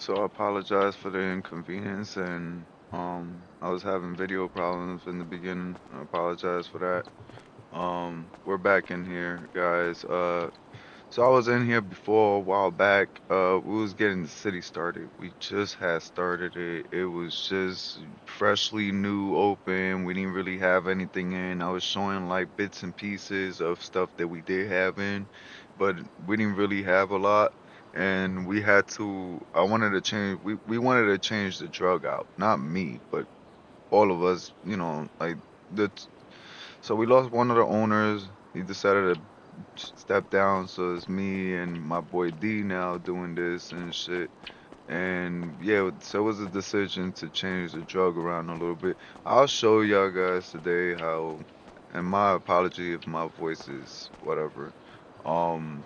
So I apologize for the inconvenience and I was having video problems in the beginning. I apologize for that. We're back in here, guys. So I was in here before a while back. We was getting the city started. We just had started it. It was just freshly new open. We didn't really have anything in. I was showing like bits and pieces of stuff that we did have in, but we didn't really have a lot. And we had to, I wanted to change, we wanted to change the drug out. Not me, but all of us, like the, so we lost one of the owners. He decided to step down, so it's me and my boy D now doing this and shit. And yeah, so it was a decision to change the drug around a little bit. I'll show y'all guys today how, and my apology if my voice is whatever. Um,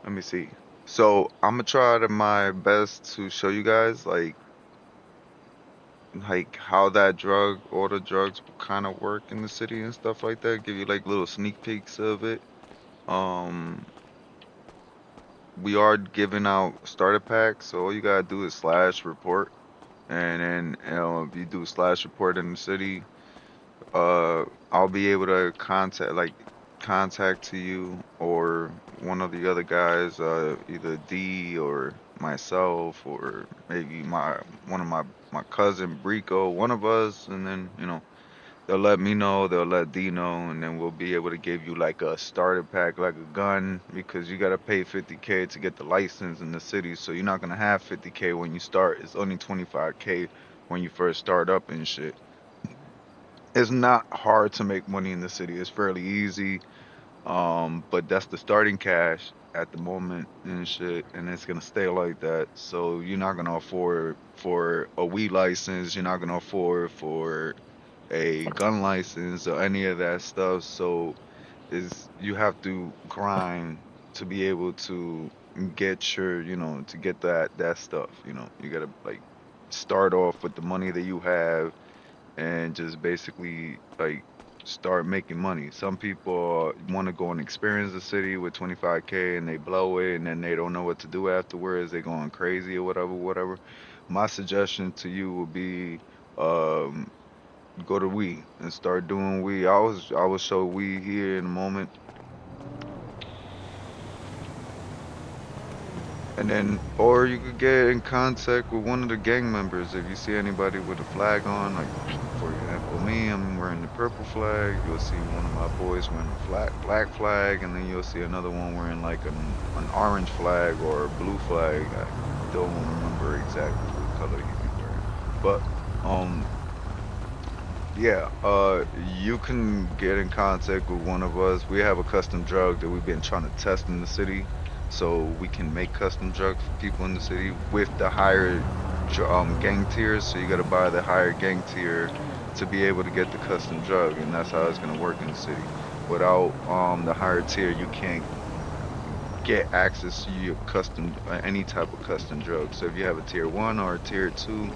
let me see. So I'm gonna try to my best to show you guys like how that drug or the drugs kind of work in the city and stuff like that. Give you like little sneak peeks of it. Um, we are giving out starter packs, so all you gotta do is slash report, and then if you do slash report in the city, I'll be able to contact to you or one of the other guys, either D or myself or maybe my one of my cousin Brico, one of us, and then they'll let me know, they'll let D know, and then we'll be able to give you like a starter pack, like a gun, because you gotta pay 50K to get the license in the city. So you're not gonna have 50K when you start. It's only 25K when you first start up and shit. It's not hard to make money in the city. It's fairly easy. But that's the starting cash at the moment and shit, and it's gonna stay like that. So you're not gonna afford for a weed license. You're not gonna afford for a gun license or any of that stuff. So is you have to grind to be able to get to get that stuff. You gotta like start off with the money that you have and just basically like start making money. Some people want to go and experience the city with 25K and they blow it and then they don't know what to do afterwards. They're going crazy or whatever, whatever. My suggestion to you would be um go to we and start doing we. I will show we here in a moment. And then, or you could get in contact with one of the gang members if you see anybody with a flag on. Like, for example, me, I'm wearing the purple flag. You'll see one of my boys wearing a black flag, and then you'll see another one wearing like an orange flag or a blue flag. I don't remember exactly what color he be wearing, but um, yeah, you can get in contact with one of us. We have a custom drug that we've been trying to test in the city, so we can make custom drugs for people in the city with the higher gang tiers. So you got to buy the higher gang tier to be able to get the custom drug, and that's how it's gonna work in the city. Without the higher tier, you can't get access to your custom any type of custom drug. So if you have a tier one or a tier two,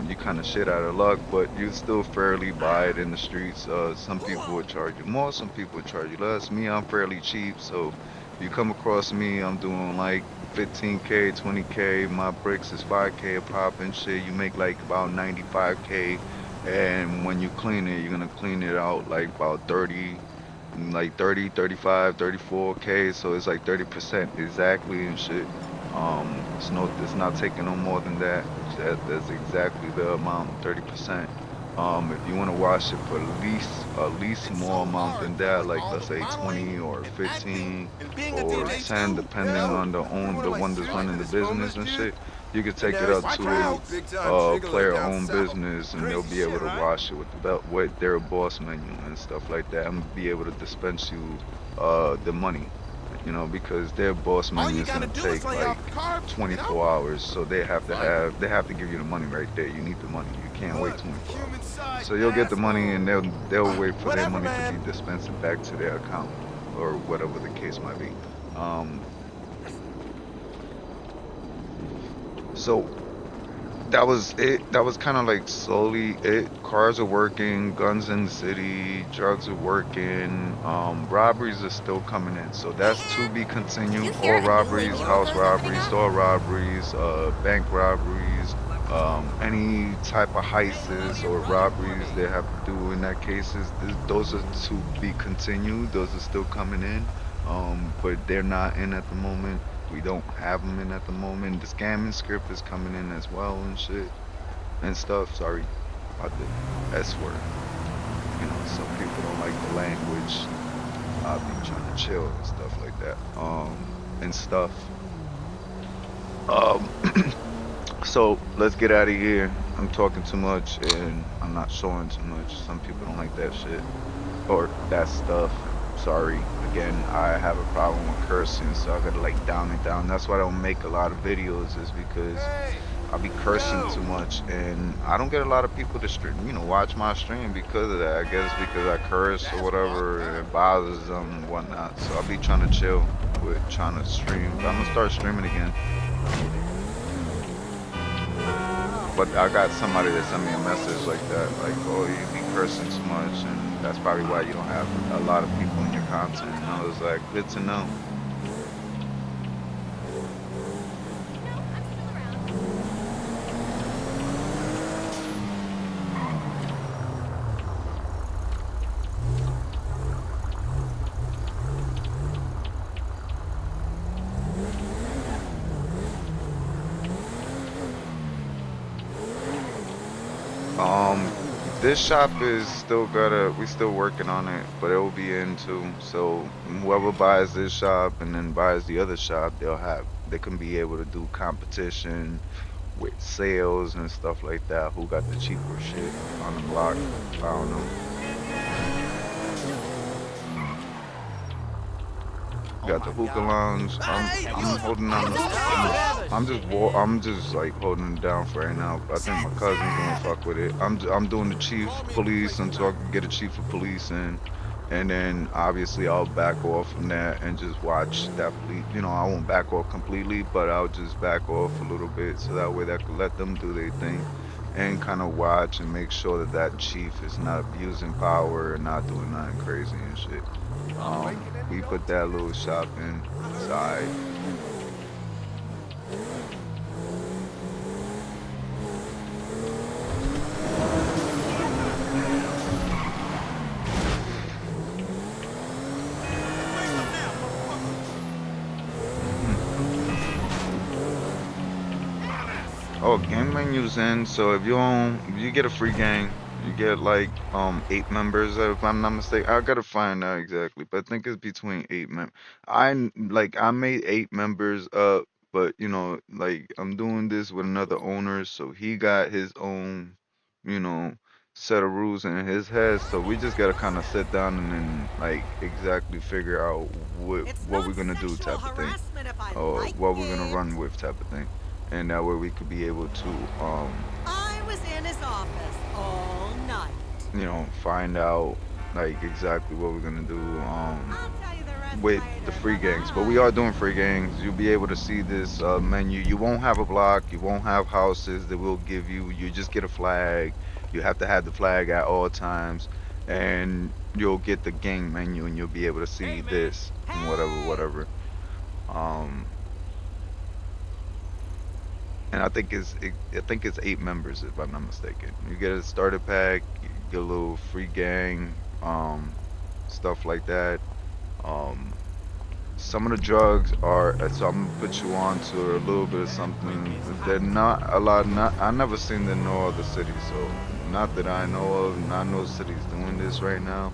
you kind of shit out of luck, but you still fairly buy it in the streets. Some people would charge you more, some people would charge you less. Me, I'm fairly cheap, so if you come across me, I'm doing like 15K, 20K. My bricks is 5K a pop and shit. You make like about 95K, and when you clean it, you're gonna clean it out like about 30, like 30, 35, 34K. So it's like 30% exactly and shit. It's not taking no more than that. That's exactly the amount, 30%. If you want to wash it for at least more amount than that, like let's say 20 or 15 or 10, depending on the one that's running the business and shit, you could take it up to a player-owned business, and they'll be able to wash it with with their boss menu and stuff like that, and be able to dispense you the money. Because their boss menu is gonna take like 24 hours, so they have to give you the money right there. You need the money. You can't wait 24 hours. So you'll get the money, and they'll wait for their money to be dispensed back to their account or whatever the case might be. Um, so That was it. That was kind of like slowly it. Cars are working, guns in the city, drugs are working, robberies are still coming in. So that's to be Did you continued. hear All a new robberies, lady house worker is opening robberies, up? store robberies, bank robberies, any type of heists or robberies they have to do in that cases. Those are to be continued. Those are still coming in. But they're not in at the moment. We don't have them in at the moment. The scamming script is coming in as well and shit and stuff. Sorry about the S word. Some people don't like the language. I'll be trying to chill and stuff like that. And stuff. Um, so let's get out of here. I'm talking too much and I'm not showing too much. Some people don't like that shit or that stuff. Sorry. Again, I have a problem with cursing, so I gotta like down it down. That's why I don't make a lot of videos, is because I'll be cursing too much, and I don't get a lot of people to watch my stream because of that. I guess because I curse or whatever, and it bothers them and whatnot. So I'll be trying to chill with trying to stream, but I'm gonna start streaming again. But I got somebody that sent me a message like that, like, "Oh, you be cursing too much, and that's probably why you don't have a lot of people in your content." And I was like, "Good to know." No, I'm still around. This shop is still we still working on it, but it will be in too. So whoever buys this shop and then buys the other shop, they can be able to do competition with sales and stuff like that. Who got the cheaper shit on the block? I don't know. Got the hookah lounge. I'm holding on. I'm just like holding it down for right now. I think my cousin's gonna fuck with it. I'm doing the chief police until I can get a chief of police in, and then obviously I'll back off from that and just watch that police. I won't back off completely, but I'll just back off a little bit so that way that could let them do their thing, and kind of watch and make sure that that chief is not abusing power and not doing nothing crazy and shit. We put that little shop in. It's alright. Oh, gang menus in. So if you get a free gang, you get like 8 members. If I'm not mistaken, I gotta find out exactly, but I think it's between 8 I made 8 members up, but like I'm doing this with another owner, so he got his own, you know, set of rules in his head. So we just gotta kind of sit down and then like exactly figure out It's what not we're gonna do sexual type of thing, harassment if I or like what we're gonna it. run with type of thing, and that way we could be able to I was in his office all night. find out like exactly what we're gonna do I'll tell you the rest with the later. free gangs. But we Bye-bye. are doing free gangs. You'll be able to see this menu. You won't have a block, you won't have houses that will give you. You just get a flag. You have to have the flag at all times, and you'll get the gang menu, and you'll be able to see this and whatever, Hey! whatever. um and I think it's 8 members if I'm not mistaken. You get a starter pack, you get a little free gang, stuff like that. Um, some of the drugs are so I'm gonna put you on to a little bit of something. They're not a lot. Not I never seen in no other city, so not that I know of. Not no cities doing this right now.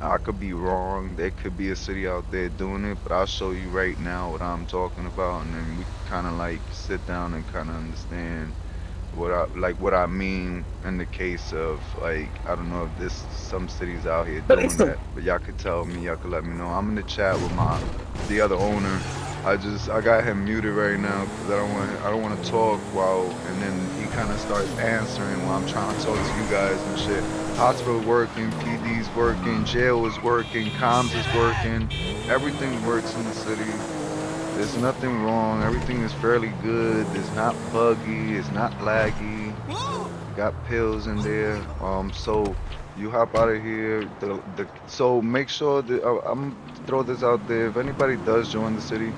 I could be wrong. There could be a city out there doing it, but I'll show you right now what I'm talking about, and then we can kind of like sit down and kind of understand what I mean in the case of like I don't know if this some cities out here doing that, but y'all could tell me, y'all could let me know. I'm in the chat with the other owner. I got him muted right now because I don't want to talk while and then he kind of starts answering while I'm trying to talk to you guys and shit. Hospital working, PD's working, jail is working, comms is working, everything works in the city. There's nothing wrong. Everything is fairly good. It's not buggy. It's not laggy. Whoa! Got pills in there. So you hop out of here. So make sure that I'm throw this out there. If anybody does join the city,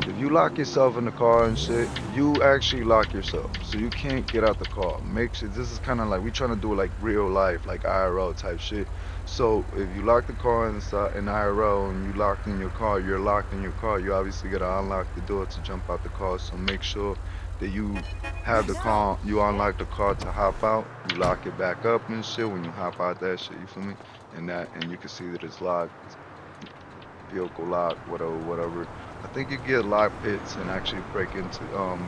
if you lock yourself in the car and shit, you actually lock yourself. So you can't get out the car. Make sure this is kind of like we trying to do like real life, like IRL type shit. So if you lock the car inside in IRL and you locked in your car, you're locked in your car. You obviously gotta unlock the door to jump out the car. So make sure that you have the car, you unlock the car to hop out, you lock it back up and shit when you hop out that shit, you feel me? And you can see that it's locked, vehicle lock, whatever, whatever. I think you get lock pits and actually break into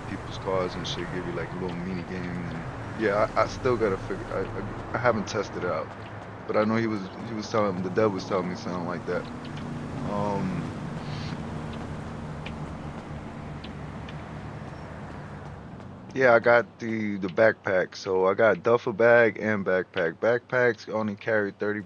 people's cars and shit, give you like a little mini game and yeah, I still gotta figure I haven't tested it out. But I know he was telling the dev was telling me something like that. Um Yeah, I got the backpack. So I got duffel bag and backpack. Backpacks only carry 30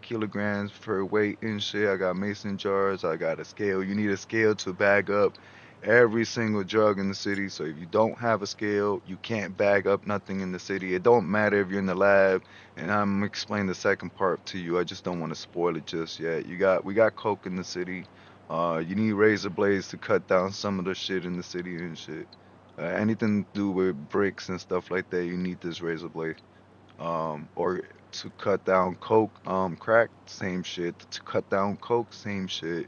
kilograms per weight and shit. I got mason jars. I got a scale. You need a scale to bag up every single drug in the city. So if you don't have a scale, you can't bag up nothing in the city. It don't matter if you're in the lab. And I'm gonna explain the second part to you. I just don't want to spoil it just yet. We got coke in the city. You need razor blades to cut down some of the shit in the city and shit. Anything to do with bricks and stuff like that, you need this razor blade. Or to cut down coke, crack, same shit. To cut down coke, same shit.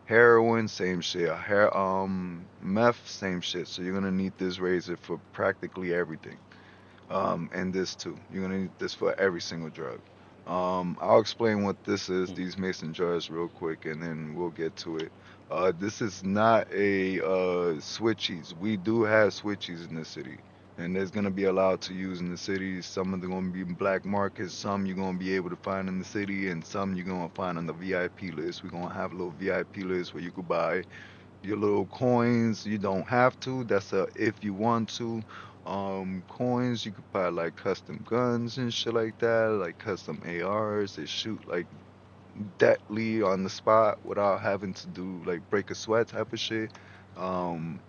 Heroin, same shit. Meth, same shit. So you're gonna need this razor for practically everything and this too. You're gonna need this for every single drug. I'll explain what this is, these mason jars, real quick, and then we'll get to it. This is not a switchies. We do have switchies in the city, and there's gonna be allowed to use in the city. Some of them gonna be in black markets. Some you're gonna be able to find in the city, and some you're gonna find on the VIP list. We're gonna have a little VIP list where you could buy your little coins. You don't have to. That's a if you want to. Coins you could buy like custom guns and shit like that, like custom ARs that shoot like deadly on the spot without having to do like break a sweat type of shit. Um,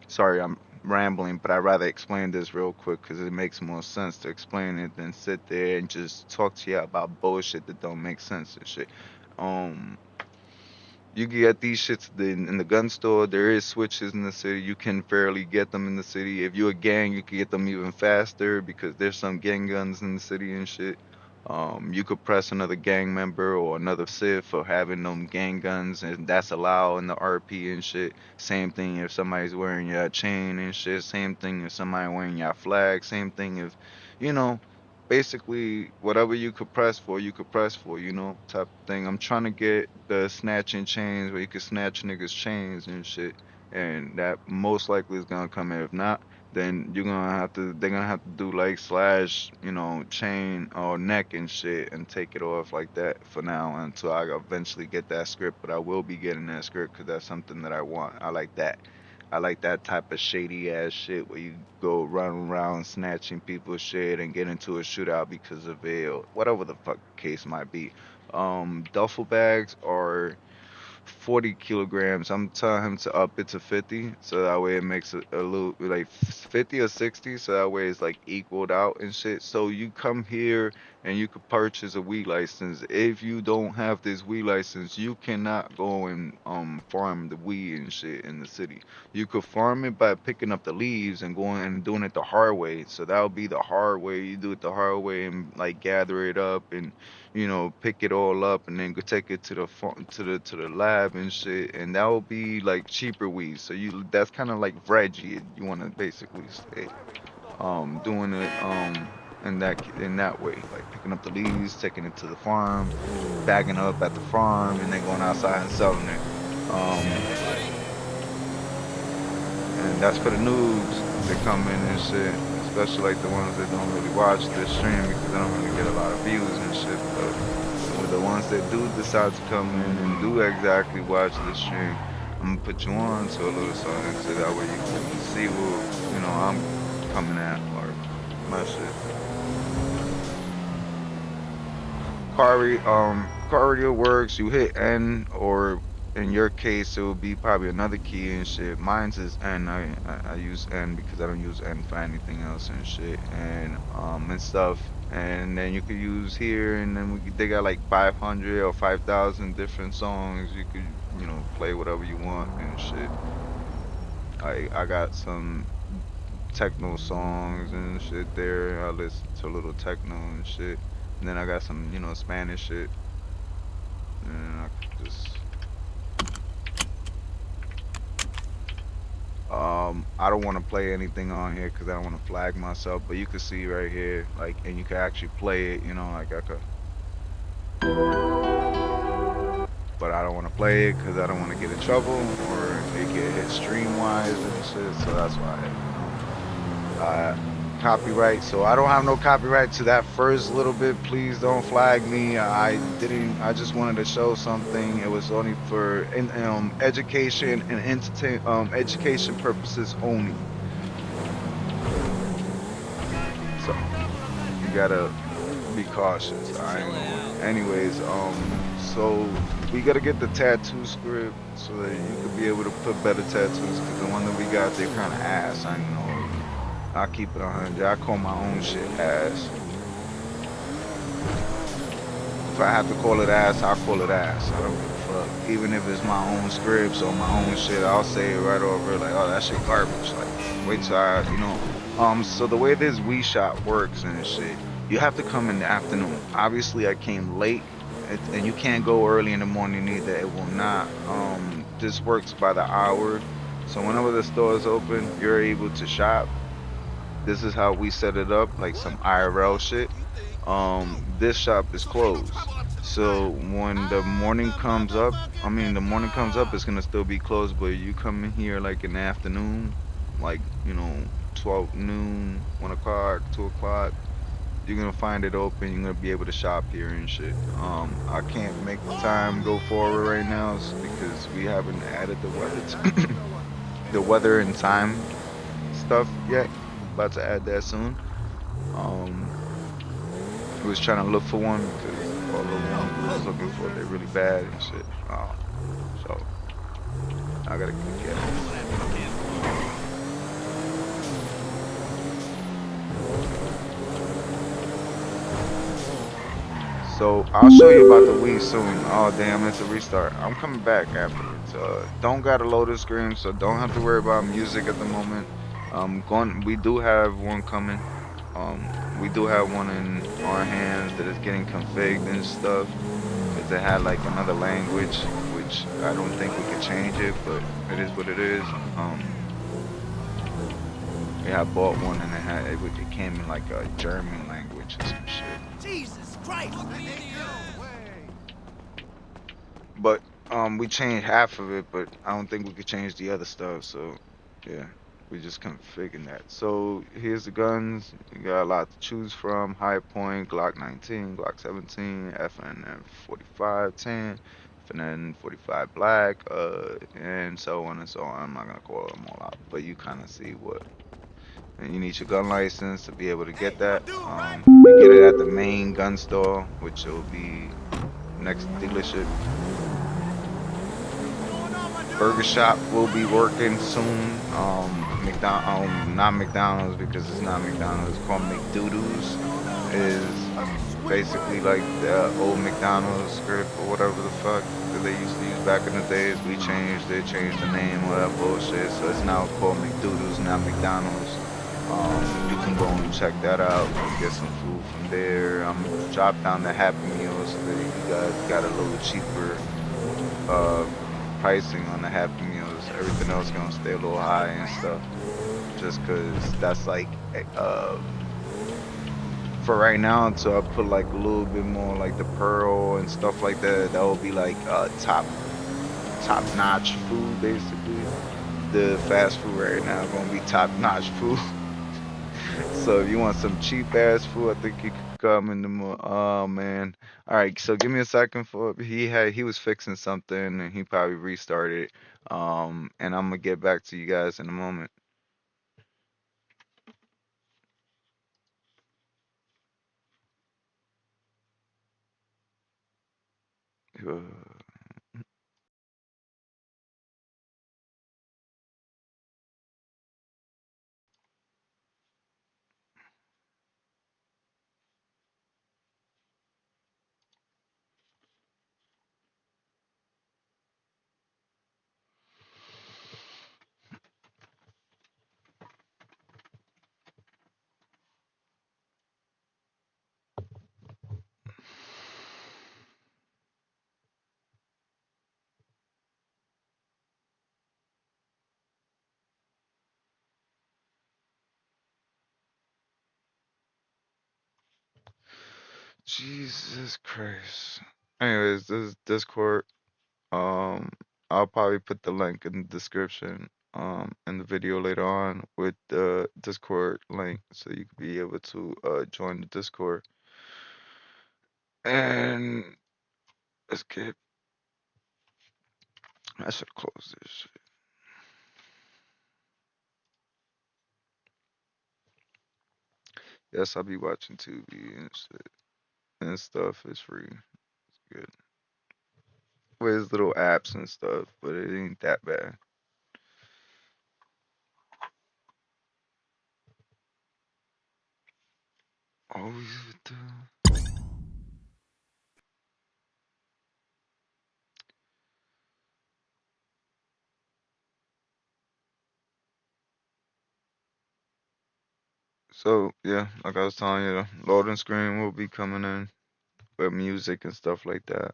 Sorry, I'm rambling, but I'd rather explain this real quick because it makes more sense to explain it than sit there and just talk to you about bullshit that don't make sense and shit. Um, You can get these shits in the gun store. There is switches in the city. You can fairly get them in the city. If you're a gang, you can get them even faster because there's some gang guns in the city and shit. You could press another gang member or another civ for having them gang guns, and that's allowed in the RP and shit. Same thing if somebody's wearing your chain and shit. Same thing if somebody wearing your flag. Same thing if, you know, basically whatever you could press for, you could press for, type of thing. I'm trying to get the snatching chains where you can snatch niggas' chains and shit, and that most likely is gonna come in. If not, then they're gonna have to do like slash, chain or neck and shit, and take it off like that for now until I eventually get that script. But I will be getting that script because that's something that I want. I like that. I like that type of shady ass shit where you go run around snatching people's shit and get into a shootout because of it or whatever the fuck the case might be. Duffel bags are 40 kilograms. I'm telling him to up it to 50, so that way it makes it a little like 50 or 60, so that way it's like equaled out and shit. So you come here and you could purchase a weed license. If you don't have this weed license, you cannot go and farm the weed and shit in the city. You could farm it by picking up the leaves and going and doing it the hard way. So that would be the hard way. You do it the hard way and like gather it up and pick it all up and then go take it to the to the lab and shit, and that will be like cheaper weed. So that's kind of like Reggie. You want to basically say, doing it in that way, like picking up the leaves, taking it to the farm, bagging up at the farm, and then going outside and selling it. Um, and that's for the noobs that come in and shit, especially like the ones that don't really watch this stream because they don't really get a lot of views and shit. But for the ones that do decide to come in and do exactly watch this stream, I'm gonna put you on to a little something so that way you can see what I'm coming at or my shit. Car radio works. You hit N or in your case, it would be probably another key and shit. Mine's is N. I use N because I don't use N for anything else and shit and stuff. And then you could use here, and then they got like 500 or 5,000 different songs. You could play whatever you want and shit. I got some techno songs and shit there. I listen to a little techno and shit. And then I got some Spanish shit, and I could just I don't want to play anything on here because I don't want to flag myself, but you can see right here, like, and you can actually play it, like I could, but I don't want to play it because I don't want to get in trouble or it get hit stream wise and shit. So that's why, uh, copyright. So I don't have no copyright to that first little bit. Please don't flag me. I didn't. I just wanted to show something. It was only for education and entertain education purposes only. So you gotta be cautious. I ain't gonna. Anyways, so we gotta get the tattoo script so that you could be able to put better tattoos. Cause the one that we got, they're kind of ass. I know. I keep it 100. I call my own shit ass. If I have to call it ass, I'll call it ass. I don't give a fuck. Even if it's my own scripts or my own shit, I'll say it right over. Like, oh, that shit garbage. Like, wait till So the way this Wii Shop works and shit, you have to come in the afternoon. Obviously, I came late, and you can't go early in the morning either. It will not. This works by the hour. So whenever the store is open, you're able to shop. This is how we set it up, like some IRL shit. This shop is closed. So when the morning comes up, I mean, the morning comes up, it's gonna still be closed, but you come in here like in the afternoon, like, 12 noon, 1 o'clock, 2 o'clock, you're gonna find it open. You're gonna be able to shop here and shit. I can't make the time go forward right now because we haven't added the weather, the weather and time stuff yet. About to add that soon. Um, I was trying to look for one because all the ones we was looking for, they're really bad and shit. So I gotta go get them. So I'll show you about the Wii soon. Oh damn, it's a restart. I'm coming back afterwards. Don't got a loaded screen, so don't have to worry about music at the moment. Going. We do have one coming. We do have one in our hands that is getting configured and stuff because it had like another language, which I don't think we could change it, but it is what it is. Yeah, I bought one and it came in like a German language or some shit. Jesus Christ! But we changed half of it, but I don't think we could change the other stuff. So yeah, we just configuring that. So here's the guns. You got a lot to choose from. High point, Glock 19, Glock 17, FNN 45, 10, FNN 45 black, and so on and so on. I'm not gonna call them all out, but you kind of see what. And you need your gun license to be able to get that. You get it at the main gun store, which will be next dealership. Burger shop will be working soon. Not McDonald's because it's not McDonald's. It's called McDoodles. Is basically like the old McDonald's script or whatever the fuck that they used to use back in the days. They changed the name, all that bullshit. So it's now called McDoodles, not McDonald's. You can go and check that out and get some food from there. I'm gonna drop down the Happy Meal so that you guys got a little cheaper uh pricing on the Happy Meals. Everything else gonna stay a little high and stuff. Just cause that's like for right now until I put like a little bit more like the pearl and stuff like that, that will be like top notch food basically. The fast food right now gonna be top notch food. So if you want some cheap ass food, I think you could come in the oh man. All right, so give me a second for he was fixing something and he probably restarted. And I'm gonna get back to you guys in a moment. Jesus Christ. Anyways, this is Discord. Um, I'll probably put the link in the description in the video later on with the Discord link so you can be able to join the Discord. And let's get I should close this shit. Yes, I'll be watching TV and shit and stuff. It's free. It's good. With little apps and stuff, but it ain't that bad. Always with the So yeah, like I was telling you, the loading screen will be coming in with music and stuff like that.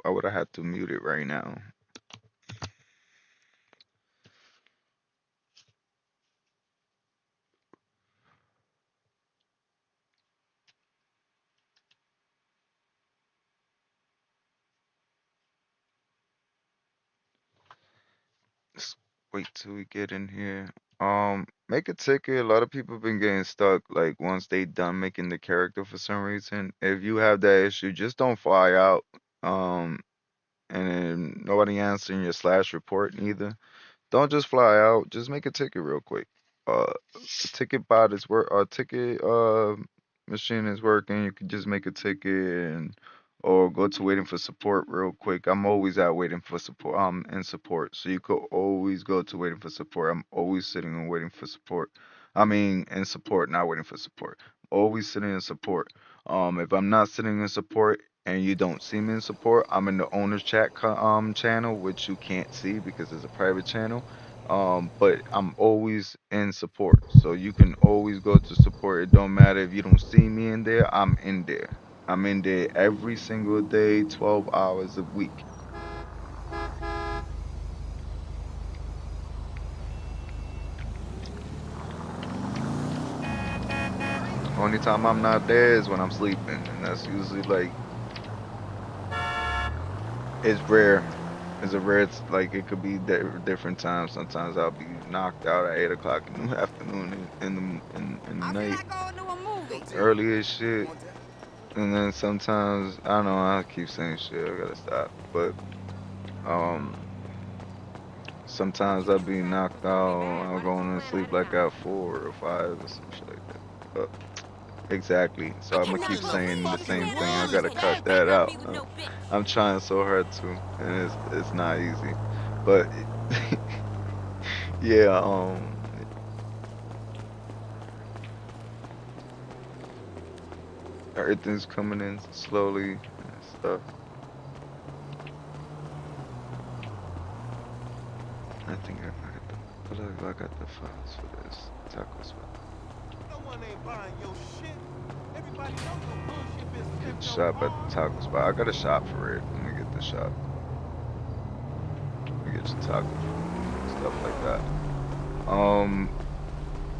I would have had to mute it right now. Let's wait till we get in here. Make a ticket. A lot of people been getting stuck like once they done making the character for some reason. If you have that issue, just don't fly out. Um, and then nobody answering your slash report either. Don't just fly out. Just make a ticket real quick. Ticket bot is work. Ticket machine is working. You can just make a ticket and or go to waiting for support real quick. I'm always out waiting for support. In support, so you could always go to waiting for support. I'm always sitting and waiting for support. I mean, in support, not waiting for support. Always sitting in support. If I'm not sitting in support and you don't see me in support, I'm in the owner's chat channel, which you can't see because it's a private channel. But I'm always in support. So you can always go to support. It don't matter if you don't see me in there, I'm in there. I'm in there every single day, 12 hours a week. Only time I'm not there is when I'm sleeping, and that's usually like it's rare. It's a rare. Like it could be different times. Sometimes I'll be knocked out at 8 o'clock in the afternoon in the I feel night, like going to a movie. early as shit. And then sometimes I don't know. I keep saying shit. I gotta stop. But um, sometimes I'll be knocked out. I'm going to sleep like at 4 or 5 or some shit like that. But exactly. So I I'm gonna cannot keep go saying the fucking same thing. I wrong with gotta it. cut Ass better that not out. be with no bitch. I'm trying so hard to, and it's not easy. But yeah, everything's coming in slowly and stuff. I think I got the files for this taco spot. No one ain't buying your shit. Everybody knows your bullshit been Get spent on shop at the hard. taco spot. I got a shop for it. Let me get the shop. Let me get your taco food and stuff like that.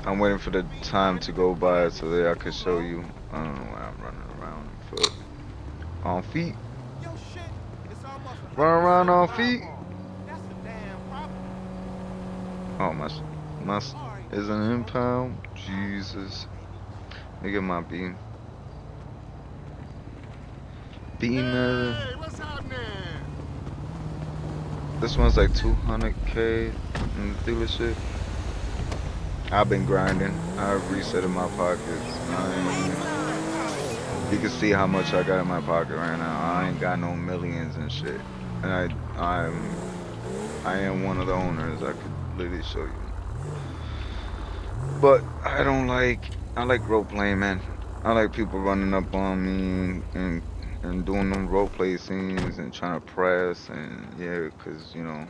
I'm waiting for the time to go by so that I could show you. I don't know why I'm running around on foot. On feet. Your shit is almost Run around 100% on feet. fireball. That's a damn problem. Oh my Sorry, is an impound. Jesus. Let me get my beam. Beamer. Hey, what's happening? This one's like 200K in the dealership. I've been grinding. I've reset in my pockets. You can see how much I got in my pocket right now. I ain't got no millions and shit. And I am one of the owners. I could literally show you. But I like role playing, man. I like people running up on me and doing them role play scenes and trying to press and yeah, 'cause you know,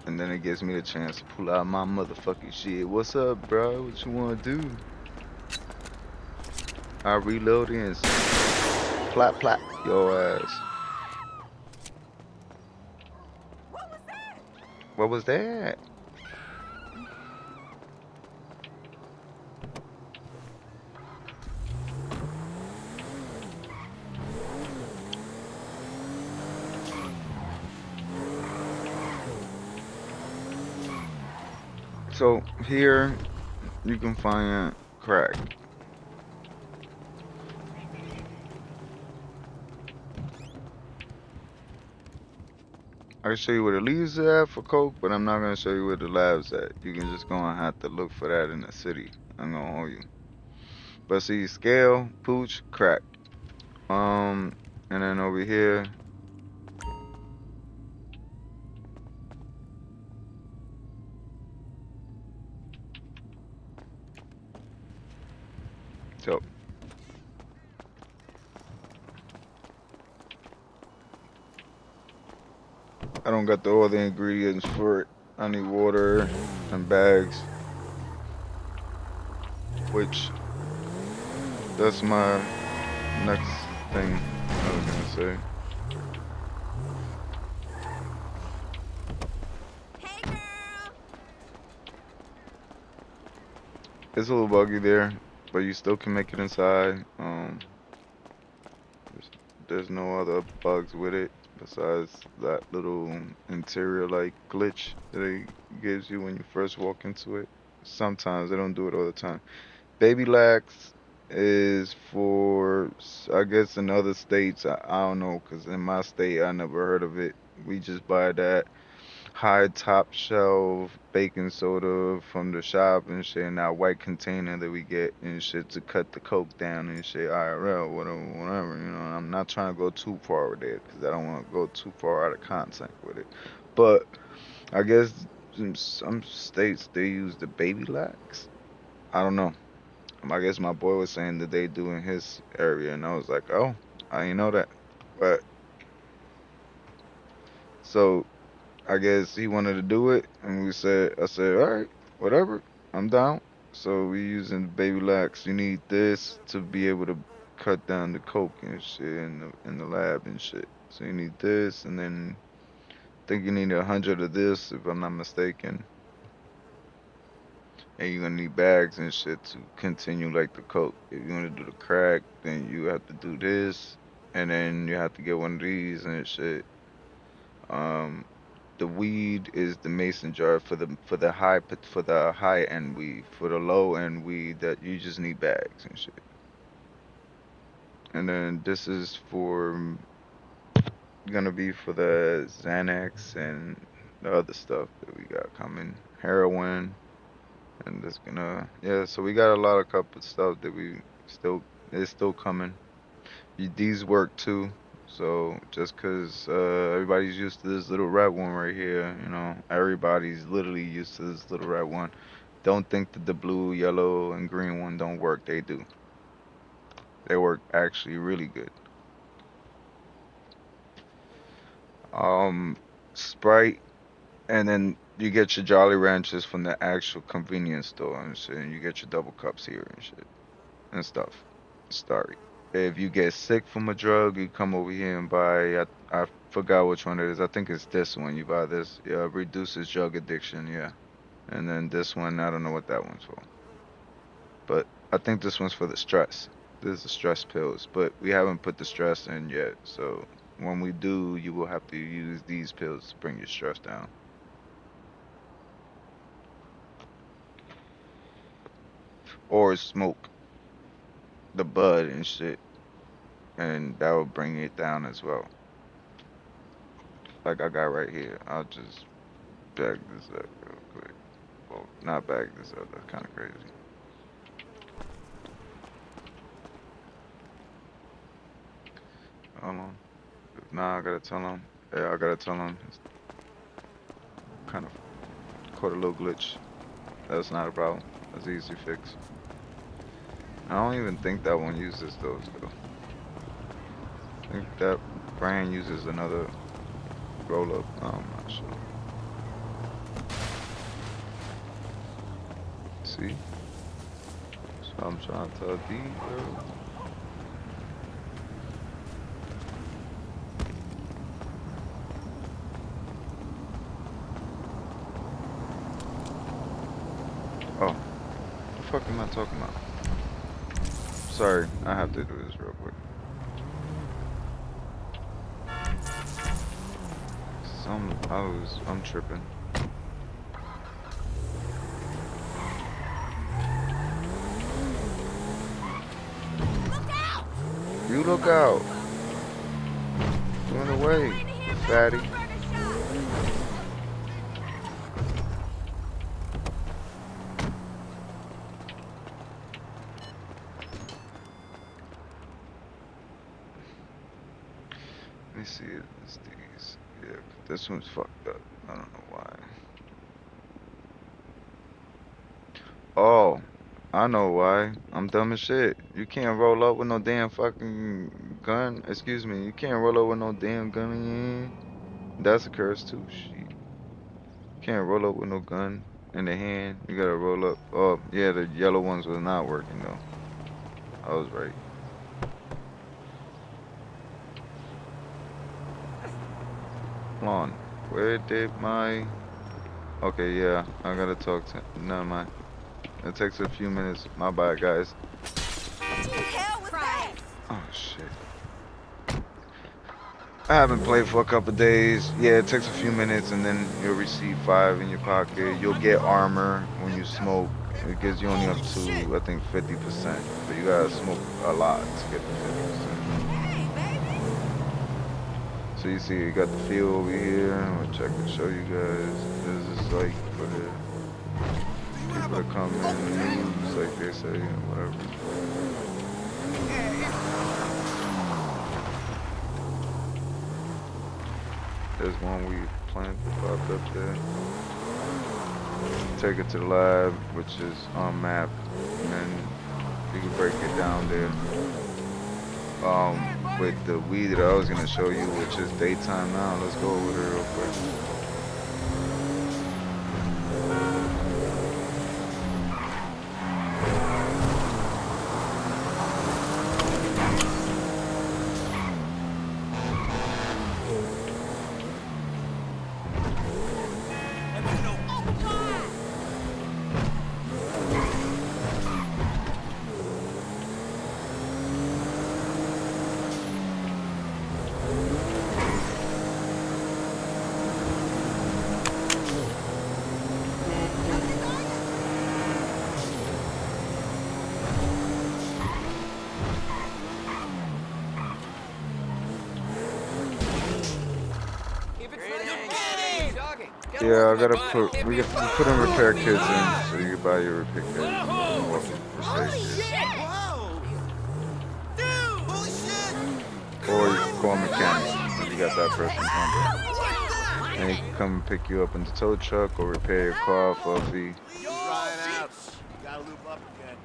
and then it gives me the chance to pull out my motherfucking shit. What's up, bro? What you wanna do? I reload it and plap plap your ass. What was that? What was that? So here you can find crack. I can show you where the leaves are at for coke, but I'm not gonna show you where the lab's at. You can just gonna have to look for that in the city. I'm gonna hold you. But see, scale, pooch, crack. And then over here, so I don't got all the ingredients for it. I need water and bags, which that's my next thing I was gonna say. Hey, girl. It's a little buggy there, but you still can make it inside. There's, there's no other bugs with it besides that little interior like glitch that it gives you when you first walk into it. Sometimes they don't do it all the time. Baby lax is for, I guess in other states, I don't know, 'cause in my state I never heard of it. We just buy that high top shelf baking soda from the shop and shit in that white container that we get and shit to cut the coke down and shit IRL, whatever, whatever, you know. I'm not trying to go too far with it because I don't want to go too far out of contact with it. But I guess in some states they use the baby lax. I don't know. I guess my boy was saying that they do in his area, and I was like, oh, I didn't know that. But so I guess he wanted to do it, and I said, all right, whatever, I'm down. So we using baby lax. You need this to be able to cut down the coke and shit in the lab and shit. So you need this, and then I think you need 100 of this, if I'm not mistaken. And you're gonna need bags and shit to continue like the coke. If you wanna do the crack, then you have to do this, and then you have to get one of these and shit. Um, the weed is the mason jar for the high end weed. For the low end weed, that you just need bags and shit. And then this is gonna be for the Xanax and the other stuff that we got coming. Heroin. And that's gonna, yeah, so we got a lot of couple stuff that we still, it's still coming. These work too. So just 'cause everybody's used to this little red one right here, you know, everybody's literally used to this little red one. Don't think that the blue, yellow, and green one don't work. They do. They work actually really good. Um, Sprite, and then you get your Jolly Ranchers from the actual convenience store and shit, and you get your double cups here and shit. And stuff. Sorry. If you get sick from a drug, you come over here and buy. I forgot which one it is. I think it's this one. You buy this. Yeah, reduces drug addiction. Yeah. And then this one, I don't know what that one's for. But I think this one's for the stress. This is the stress pills. But we haven't put the stress in yet. So when we do, you will have to use these pills to bring your stress down. Or smoke the bud and shit. And that will bring it down as well. Like I got right here. I'll just bag this up real quick. Well, not bag this up. That's kind of crazy. Hold on. Nah, I gotta tell him. Yeah, I gotta tell him. It's kind of caught a little glitch. That's not a problem. That's easy fix. I don't even think that one uses those though. I think that brand uses another roll up. I'm not sure. See? So I'm trying to tell D, bro. Oh, what the fuck am I talking about? Sorry, I have to do this real quick. I'm tripping. You look out. You in the way, Right here, fatty. Mr. Burger Shop. Let me see if it's these. Yeah, this one's fucked up. I don't know why. Oh, I know why. I'm dumb as shit. You can't roll up with no damn fucking gun. Excuse me. You can't roll up with no damn gun in your hand. That's a curse too. Shit. Can't roll up with no gun in the hand. You gotta roll up. Oh, yeah, the yellow ones was not working though. I was right. Hold on. Where did my... Okay, yeah. I gotta talk to... Never mind. It takes a few minutes. My bad, guys. To hell with that. Oh, shit. I haven't played for a couple days. Yeah, it takes a few minutes and then you'll receive 5 in your pocket. You'll get armor when you smoke. It gives you only up Holy shit! to, I think, 50%. But you gotta smoke a lot to get the 50%. Hey, baby. So you see, you got the field over here. I'm gonna check and show you guys. This is like for the people that come in and news, like they say, and whatever. There's one we planted popped up there. Take it to the lab, which is on map, and then you can break it down there. With the weed that I was gonna show you, which is daytime now. Let's go over there real quick. Yeah, I gotta put we put in repair kits in, so you can buy your repair kit. Holy shit. Whoa! Dude! Holy shit! Or you can call a mechanic if you got that person's number. And he can come and pick you up in the tow truck or repair your car for a fee. Drying out. Gotta loop up again.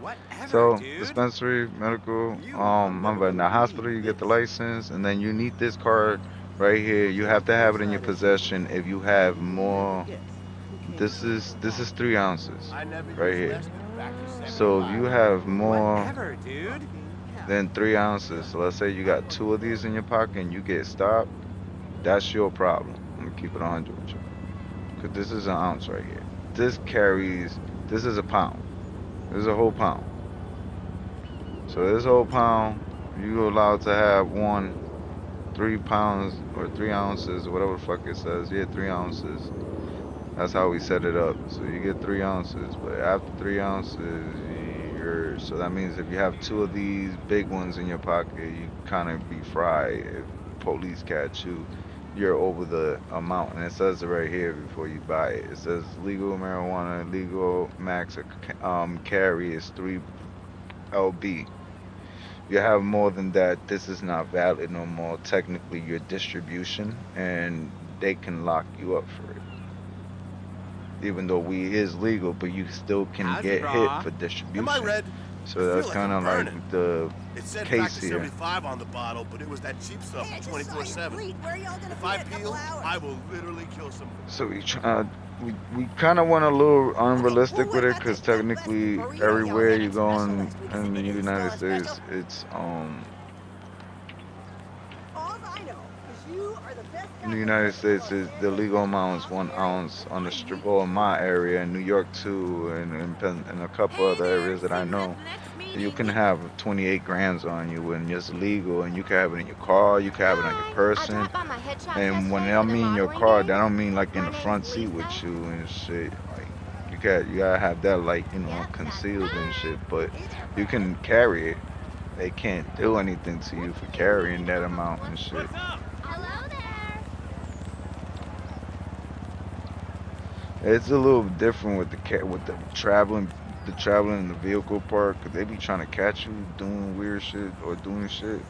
Whatever, So dude. dispensary, medical, You remember in the hospital you get the license, and then you need this card right here. You have to have it in your possession if you have more. This is 3 ounces I never right used here. less than back to So if you have more Whatever, dude. than 3 ounces, so let's say you got 2 of these in your pocket and you get stopped, that's your problem. I'm gonna keep it 100 with you, cause this is an ounce right here. This carries. This is a pound. This is a whole pound. So this whole pound, you allowed to have 3 pounds or 3 ounces, or whatever the fuck it says. Yeah, 3 ounces. That's how we set it up. So you get 3 ounces, but after 3 ounces, so that means if you have 2 of these big ones in your pocket, you kind of be fried. If police catch you, you're over the amount, and it says it right here before you buy it. It says legal marijuana, legal max carry is 3 lb. You have more than that, this is not valid no more. Technically, your distribution, and they can lock you up for it. Even though weed is legal, but you still can How's get it, hit brah? for Am I distribution. red? So I that's feel like kind of I'm like burning. the It said case back to here. 75 on the bottle, but it was that cheap stuff Hey, I for just saw your 24/7. fleet. Where are y'all gonna If be I in a couple peel, hours? I will literally kill some. So we kind of went a little unrealistic well, with it, what because about that best technically burrito y'all everywhere had you on go special in, last week? in the Is it United still on States, special? it's All I know is you are the best in the guy United that States is the legal amount is 1 ounce on the strip, or in my area, in New York too, and in a couple Hey other there. areas that I See who's at know. the next You meeting. can have 28 grams on you and it's legal, and you can have it in your car, you can have it on your Hi, I person. dropped by my headshot And when yesterday I for the mean your modeling car, gig. that don't mean like in My the name's front seat with Lisa. you and shit. Like you gotta have that, like, Yep, that's concealed and her. shit. But Hey there, you bud. can carry it. they can't do anything to you for carrying that amount and shit. What's up? Hello there. It's a little different with the traveling in the vehicle park, 'cause they be trying to catch you doing weird shit or doing shit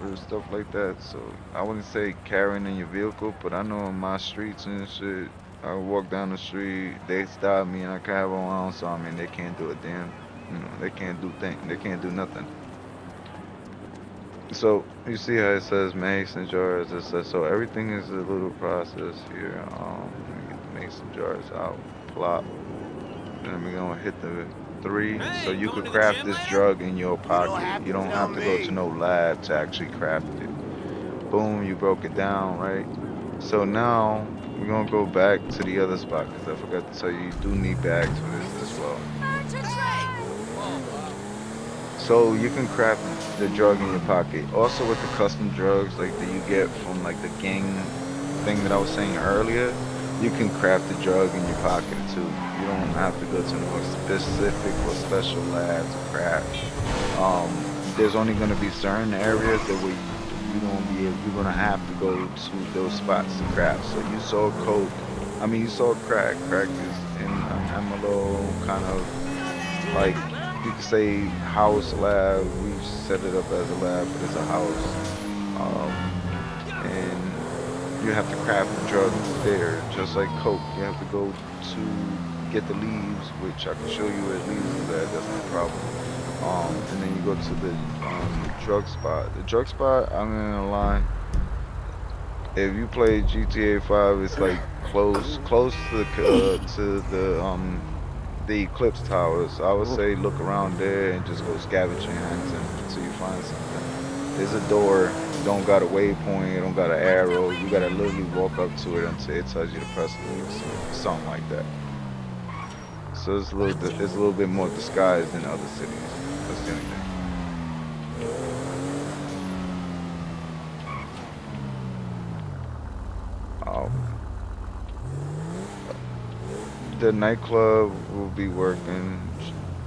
or stuff like that. So I wouldn't say carrying in your vehicle, but I know in my streets and shit, I walk down the street, they stop me and I can have on ounce on me and they can't do a damn, they can't do they can't do nothing. So you see how it says mason jars, it says so everything is a little process here. Let me get the mason jars out, plop. And we're gonna hit the three. So Hey, you going could to the craft gym, this man? drug in your You don't pocket. have You to don't tell have to go to me. no lab to actually craft it. Boom, you broke it down, right? So now we're gonna go back to the other spot because I forgot to tell you, you do need bags for this as well. Earn to try. So you can craft the drug in your pocket. Also with the custom drugs like that you get from like the gang thing that I was saying earlier, you can craft the drug in your pocket too. You don't have to go to no specific or special lab to craft. There's only gonna be certain areas that where you gonna be able, you're gonna have to go to those spots to craft. So you saw coke, I mean you saw crack. Crack is in an Amalo kind of like you could say house lab. We set it up as a lab, but it's a house. Um, and you have to craft the drug there, just like coke. You have to go to get the leaves, which I can show you where leaves is at. That's no problem. And then you go to the drug spot. The drug spot, I'm gonna lie. If you play GTA 5, it's like close to the Eclipse Towers. I would say look around there and just go scavenging hunting until you find something. There's a door, don't got a waypoint, it don't got an arrow. You gotta literally walk up to it until it tells you to press leave, so something like that. So it's a little bit more disguised than other cities. That's the only thing. Um, the nightclub will be working.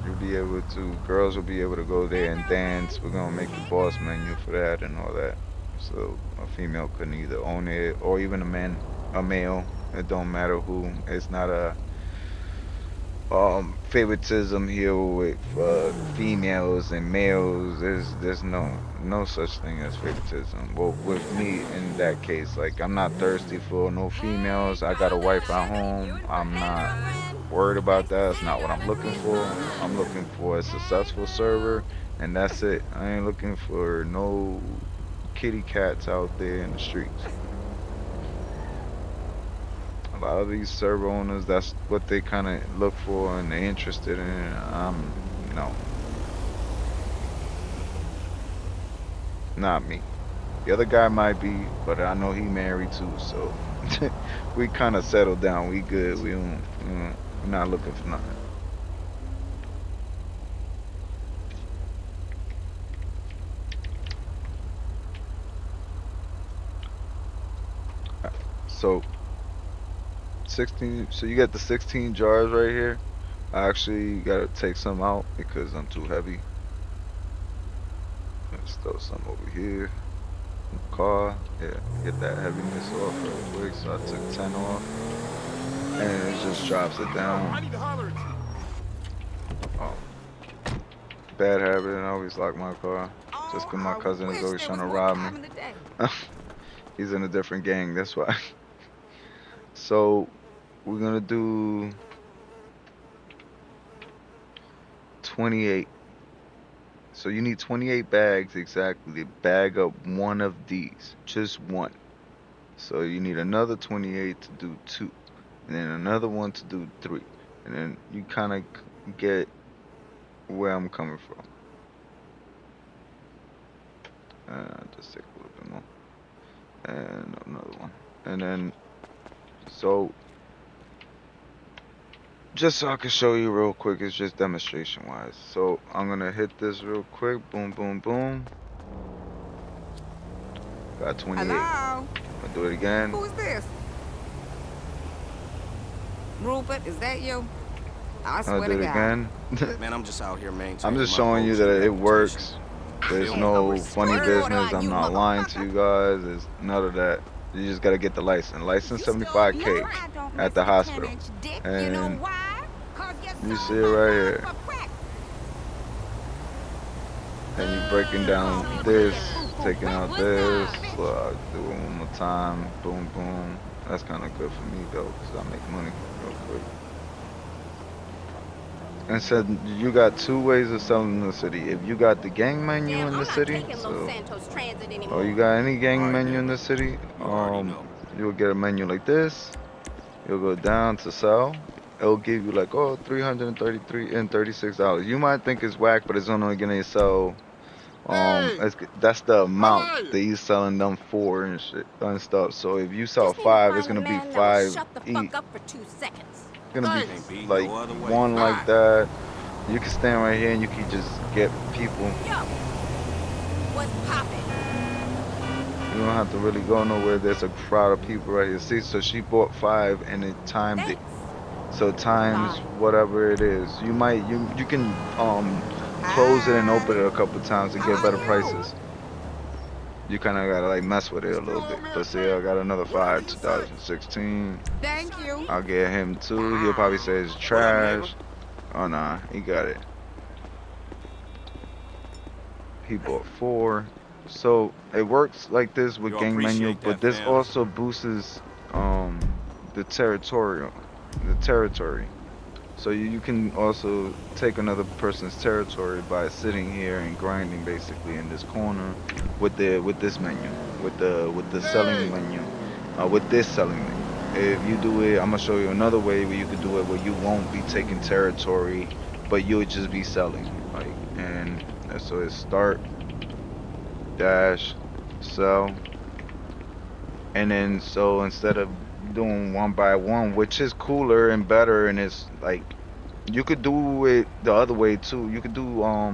You'll be able to, girls will be able to go there and dance. We're gonna make the boss menu for that and all that. So a female can either own it or even a male. It don't matter who. It's not a favoritism here with females and males. There's no such thing as favoritism. Well, with me in that case, like I'm not thirsty for no Hey, females. I got a brother. wife at You home. and I'm hey, not girlfriend. worried about Nice to that. That's see not you. what I'm looking for. I'm looking for a successful server, and that's it. I ain't looking for no kitty cats out there in the streets. A lot of these server owners, that's what they kind of look for and they're interested in. No, not me. The other guy might be, but I know he married too, so we kind of settled down. We good. We're not looking for nothing. So 16. So you got the 16 jars right here. I actually gotta take some out because I'm too heavy. Let's throw some over here. Car, yeah, get that heaviness off real quick. So I took 10 off, and it just drops it Yo, I down. need to holler at you. Um, bad habit, and I always lock my car just Oh, 'cause my I cousin is wish always there trying was to more rob me. time in the day. He's in a different gang, that's why. So we're gonna do 28. So you need 28 bags exactly to bag up one of these, just one. So you need another 28 to do two, and then another one to do three, and then you kind of get where I'm coming from. Just take a little bit more, and another one, and then so just so I can show you real quick, it's just demonstration wise. So I'm gonna hit this real quick, boom, boom, boom. Got 28. Hello? I'll do it again. Who's this? Rupert, is that you? I I'll swear do to it God. again. Man, I'm just out here I'm maintaining just my showing you bullshit that it reputation. works. There's Shit. A no funny restraining order business. on I'm you, not lying to motherfucker. you guys. There's none of that. You just gotta get the license. License You still No, 75K I don't at miss the a hospital. 10-inch dick. You know And why? 'Cause you you see sold it my right love here. for crack. And you breaking Call down me when you this, get foo-foo taking back, out what's this. up, So bitch? I'll do it one more time. Boom, boom. That's kind of good for me though, cause I make money real quick. And said you got two ways of selling in the city. If you got the gang menu Damn, in the I'm not city, taking Los so Santos Transit or you anymore. got any gang Alright, menu in nigga. the city, You already know. you'll get a menu like this. You'll go down to sell. It'll give you like, oh, $333 and $36. You might think it's whack, but it's only gonna sell. Hey, That's the how amount are you? that he's selling them for and shit and stuff. So if you sell Just need to five, it's find a gonna be man that'll five shut the fuck each. up for 2 seconds. It's gonna be Can't Thanks. be like no other way. one like Bye. that. You can stand right here and you can just get people. Yo, what's poppin'? You don't have to really go nowhere. There's a crowd of people right here. See, so she bought five and it timed it. Thanks. So times Bye. whatever it is. You can close it and open Hi. it a couple times to How get are better you? prices. You kind of gotta like mess with You it a still little owe bit. me a But see, I got favor? another Whatever five, you say. 2016. Thank you. I'll get him too. He'll probably Ah. say it's What up, neighbor? trash. Oh nah, he got it. He bought four. So it works like this with Yo, gang menu, appreciate but that, this fam. also boosts the territory. So you can also take another person's territory by sitting here and grinding basically in this corner with this menu, with the selling Hey, menu, with this selling menu. If you do it, I'm gonna show you another way where you could do it where you won't be taking territory, but you'll just be selling. Like and so it's start dash sell, and then so instead of doing one by one, which is cooler and better, and it's like you could do it the other way too. You could do I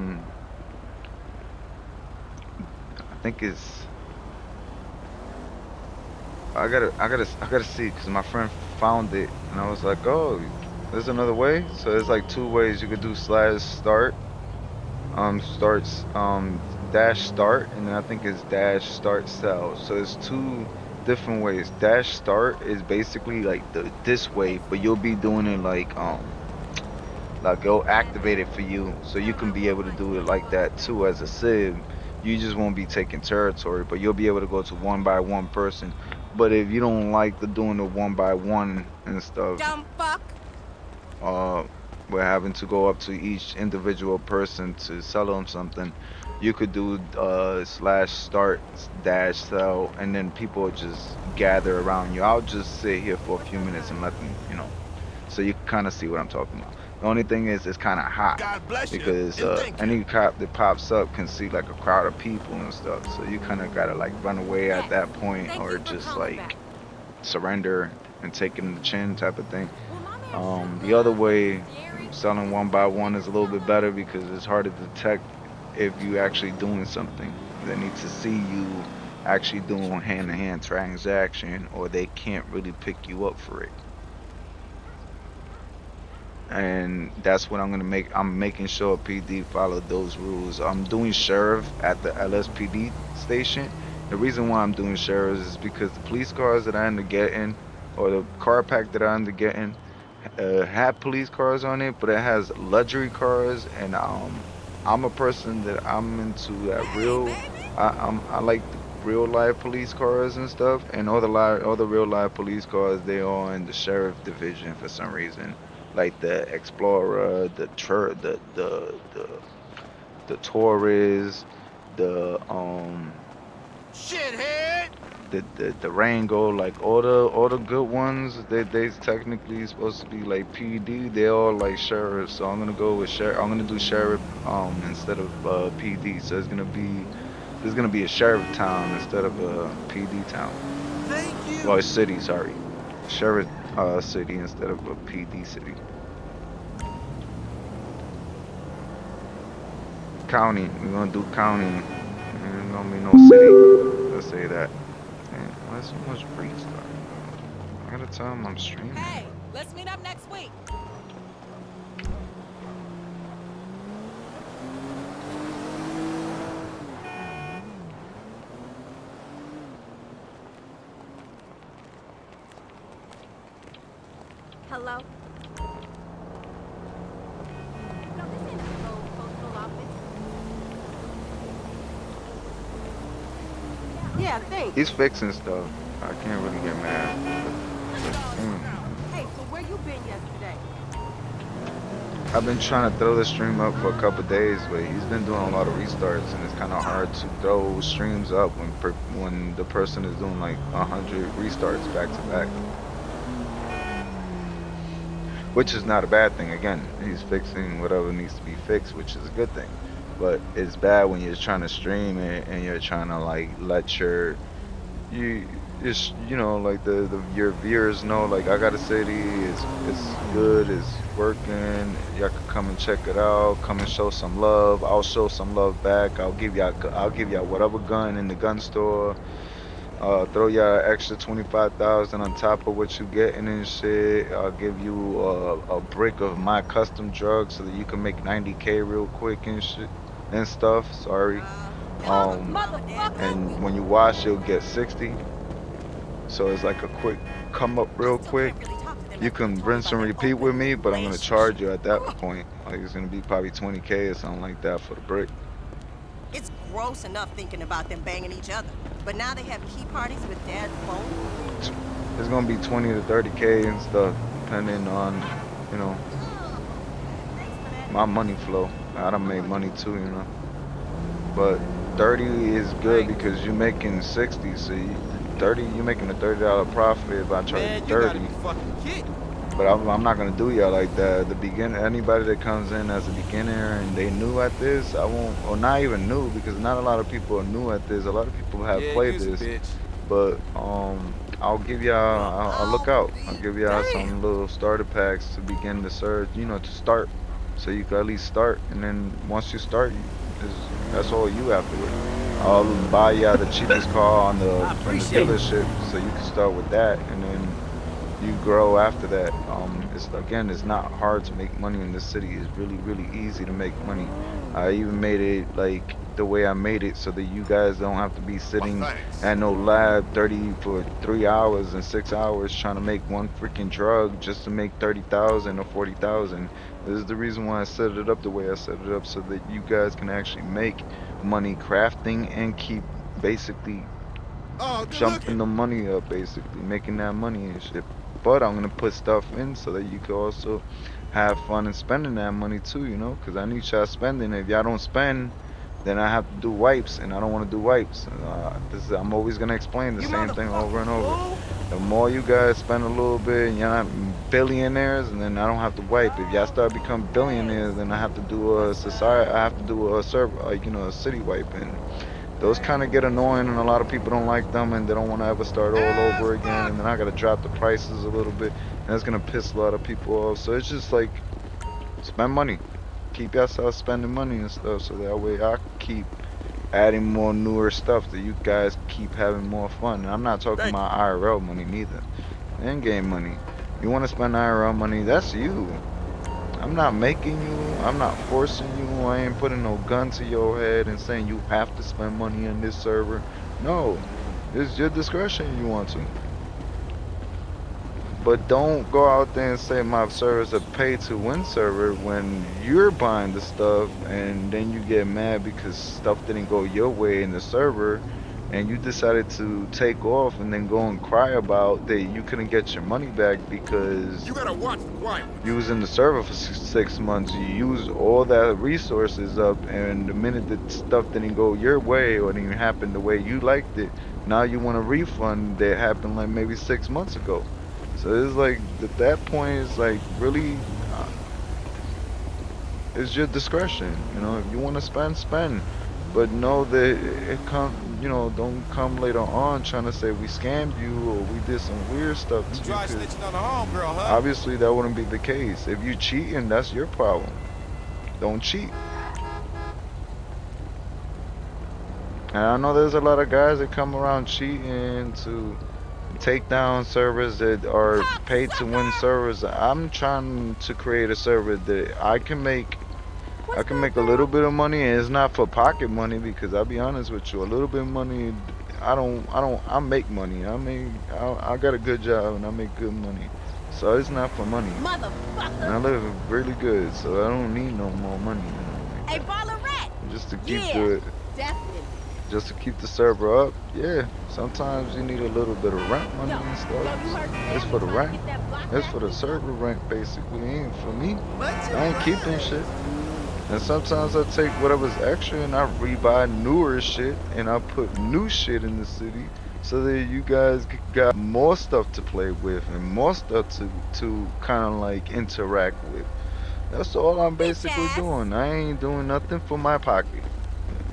think it's I gotta see because my friend found it and I was like, oh, there's another way. So there's like two ways you could do slash start, starts dash start, and then I think it's dash start sell. So it's two different ways. Dash start is basically like this way, but you'll be doing it like it'll activate it for you so you can be able to do it like that too as a civ. You just won't be taking territory, but you'll be able to go to one by one person. But if you don't like the doing the one by one and stuff, Dumb fuck. uh we're having to go up to each individual person to sell them something, you could do slash start dash sell, and then people just gather around you. I'll just sit here for a few minutes and let them, so you can kind of see what I'm talking about. The only thing is it's kind of hot God bless you because and thank you. any cop that pops up can see like a crowd of people and stuff. So you kind of gotta like run away at Yes. that point Thank or you for just calling back. like surrender and take it in the chin type of thing. Well, my man should The other live. way, Fury. selling one by one is a little bit better because it's hard to detect if you actually doing something. They need to see you actually doing hand-to-hand transaction, or they can't really pick you up for it. And that's what I'm gonna make. I'm making sure PD follow those rules. I'm doing sheriff at the LSPD station. The reason why I'm doing sheriff is because the police cars that I end up getting, or the car pack that I end up getting, had police cars on it, but it has luxury cars, and I'm a person that I'm into that Hey, real. baby. I like the real life police cars and stuff, and all the real life police cars they are in the sheriff division for some reason, like the Explorer, the Taurus, the Shithead! the Rango, like all the good ones, they technically supposed to be like PD. They all like sheriff, so I'm gonna go with sheriff. I'm gonna do sheriff instead of PD. So there's gonna be a sheriff town instead of a PD town. Thank Well, you. a city, sorry, sheriff city instead of a PD city. County. We're gonna do county. There's gonna be no city. Let's say that. Man, why so much restart? I gotta tell him I'm streaming. Hey, let's meet up next week. Hello? No, this ain't a gold postal office. Yeah, thanks. He's fixing stuff. I can't really get mad. But Hey, so where you been yesterday? I've been trying to throw the stream up for a couple days, but he's been doing a lot of restarts, and it's kind of hard to throw streams up when the person is doing like 100 restarts back to back. Which is not a bad thing. Again, he's fixing whatever needs to be fixed, which is a good thing. But it's bad when you're trying to stream it and you're trying to like let you just like your viewers know, like, I got a city, it's good, it's working, y'all can come and check it out, come and show some love. I'll show some love back. I'll give y'all whatever gun in the gun store. Throw y'all an extra 25,000 on top of what you getting and shit. I'll give you a brick of my custom drugs so that you can make 90K real quick and shit and stuff. Sorry. And when you wash, you'll get 60. So it's like a quick come up real quick. You can rinse and repeat with me, but I'm gonna charge you at that point. Like, it's gonna be probably 20K or something like that for the brick. It's gross enough thinking about them banging each other. But now they have key parties with Dad's phone. It's gonna be 20 to 30K and stuff, depending on, my money flow. I done make money too, But 30 is good because you're making 60, so you're making a $30 profit if I charge Man, you you gotta 30. be fucking kidding. But I'm not gonna do y'all like that. The beginner, anybody that comes in as a beginner and they new at this, I won't, or not even new, because not a lot of people are new at this. A lot of people have Yeah, played you's a this, bitch. but I'll give y'all, I'll look out. I'll give y'all some little starter packs to begin the surge, to start, so you can at least start. And then once you start, that's all you afterward. I'll buy y'all the cheapest car on the dealership, so you can start with that, and then you grow after that. It's not hard to make money in this city. It's really, really easy to make money. I even made it like the way I made it so that you guys don't have to be sitting at no lab 3 hours and 6 hours trying to make one freaking drug just to make 30,000 or 40,000. This is the reason why I set it up the way I set it up, so that you guys can actually make money crafting and keep basically jumping the money up, basically making that money and shit. But I'm gonna put stuff in so that you can also have fun and spending that money too, because I need y'all spending. If y'all don't spend, then I have to do wipes, and I don't want to do wipes. I'm always gonna explain the same thing over and over. The more you guys spend a little bit, and you're not billionaires, and then I don't have to wipe. If y'all start becoming billionaires, then I have to do a society. I have to do a server, a city wipe, and those kind of get annoying, and a lot of people don't like them, and they don't want to ever start all over again. And then I gotta drop the prices a little bit, and that's gonna piss a lot of people off. So it's just like, spend money, keep yourself spending money and stuff, so that way I keep adding more newer stuff, that you guys keep having more fun. And I'm not talking about IRL money neither, in-game money. You want to spend IRL money, that's you. I'm not making you, I'm not forcing you, I ain't putting no gun to your head and saying you have to spend money on this server. No, it's your discretion you want to. But don't go out there and say my server's a pay-to-win server when you're buying the stuff, and then you get mad because stuff didn't go your way in the server, and you decided to take off and then go and cry about that you couldn't get your money back because You gotta watch the quiet. you was in the server for 6 months. You used all that resources up, and the minute that stuff didn't go your way or didn't happen the way you liked it, now you want a refund that happened like maybe 6 months ago. So it's like, at that point, it's like, really, it's your discretion. If you want to spend, spend. But know that it don't come later on trying to say we scammed you or we did some weird stuff to you. Try snitching on the homegirl, huh? Obviously, that wouldn't be the case. If you cheating, that's your problem. Don't cheat. And I know there's a lot of guys that come around cheating to take down servers that are paid to win servers. I'm trying to create a server that I can make a little bit of money, and it's not for pocket money, because I'll be honest with you, a little bit of money, I make money. I got a good job and I make good money. So it's not for money. And I Motherfucker! live really good, so I don't need no more money, you know, like Hey, that. Ballarat! Just to keep Yeah, the definitely. just to keep the server up. Yeah, sometimes you need a little bit of rent money Yo, and stuff. you heard It's Stanley for the trying to rent. get that block It's back for the from you? server rent, basically. It ain't for me. But you I ain't keeping right. shit. And sometimes I take whatever's extra and I rebuy newer shit and I put new shit in the city so that you guys got more stuff to play with and more stuff to kind of like interact with. That's all I'm Bitch basically ass! doing. I ain't doing nothing for my pocket.